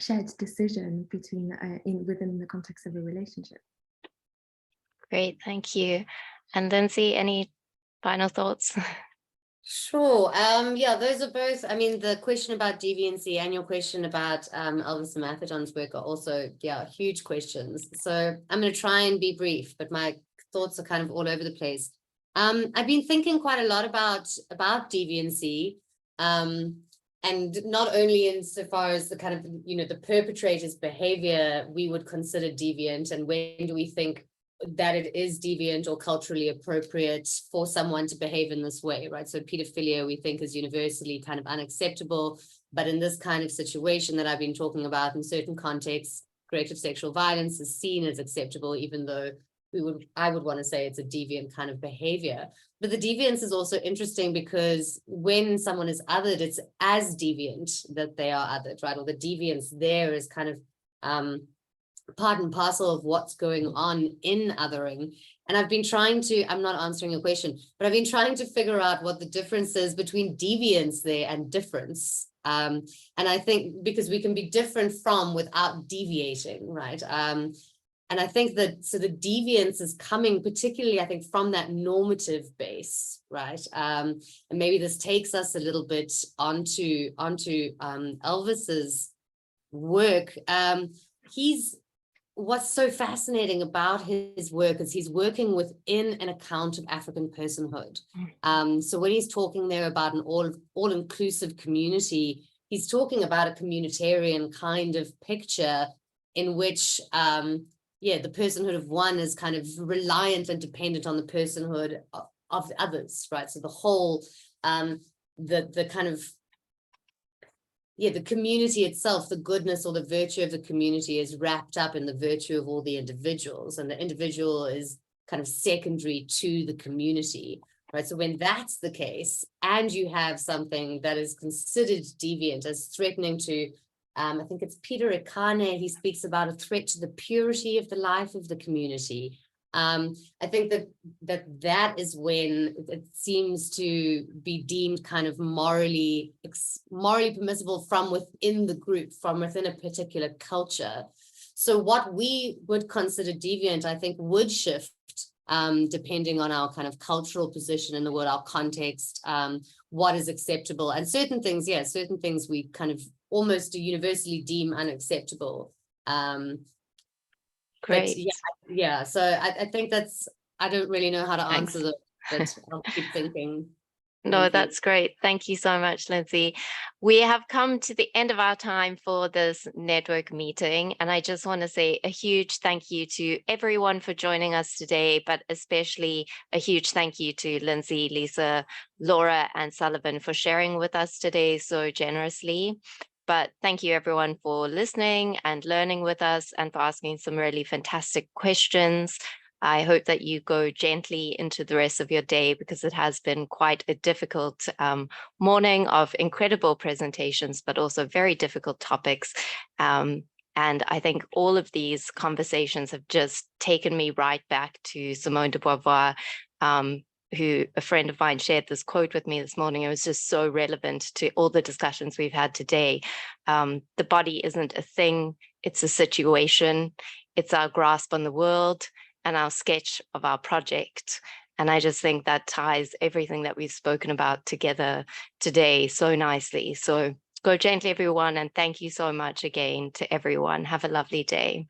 shared decision between within the context of a relationship. Great, thank you. And Lindsay, any final thoughts? Sure. Yeah, those are both, I mean, the question about deviancy and your question about Elvis and Mathedon's work are also, yeah, huge questions. So I'm going to try and be brief, but my thoughts are kind of all over the place. I've been thinking quite a lot about deviancy, and not only insofar as the kind of, you know, the perpetrator's behavior we would consider deviant, and when do we think that it is deviant or culturally appropriate for someone to behave in this way, right? So pedophilia, we think, is universally kind of unacceptable, but in this kind of situation that I've been talking about, in certain contexts, creative sexual violence is seen as acceptable, even though I would want to say it's a deviant kind of behavior. But the deviance is also interesting because when someone is othered, it's as deviant that they are othered, right? Or the deviance there is kind of part and parcel of what's going on in othering. And I've been trying to, I'm not answering your question, but I've been trying to figure out what the difference is between deviance there and difference. And I think because we can be different from without deviating, right? And I think that, so the deviance is coming particularly, I think, from that normative base, right? And maybe this takes us a little bit onto Elvis's work. What's so fascinating about his work is he's working within an account of African personhood. So when he's talking there about an all-inclusive community, he's talking about a communitarian kind of picture in which, the personhood of one is kind of reliant and dependent on the personhood of the others, right? So the whole, the kind of, the community itself, the goodness or the virtue of the community is wrapped up in the virtue of all the individuals, and the individual is kind of secondary to the community, right? So when that's the case, and you have something that is considered deviant as threatening to, I think it's Peter Ekane, he speaks about a threat to the purity of the life of the community. I think that is when it seems to be deemed kind of morally permissible from within the group, from within a particular culture. So what we would consider deviant, I think, would shift depending on our kind of cultural position in the world, our context, what is acceptable, and certain things we kind of almost universally deem unacceptable. Great. Yeah. So I think I don't really know how to answer that, but I'll keep thinking. No, that's great. Thank you so much, Lindsay. We have come to the end of our time for this network meeting, and I just want to say a huge thank you to everyone for joining us today, but especially a huge thank you to Lindsay, Lisa, Laura, and Sullivan for sharing with us today so generously. But thank you everyone for listening and learning with us and for asking some really fantastic questions. I hope that you go gently into the rest of your day, because it has been quite a difficult morning of incredible presentations, but also very difficult topics. And I think all of these conversations have just taken me right back to Simone de Beauvoir, who a friend of mine shared this quote with me this morning. It was just so relevant to all the discussions we've had today. The body isn't a thing, it's a situation. It's our grasp on the world and our sketch of our project. And I just think that ties everything that we've spoken about together today so nicely. So go gently, everyone. And thank you so much again to everyone. Have a lovely day.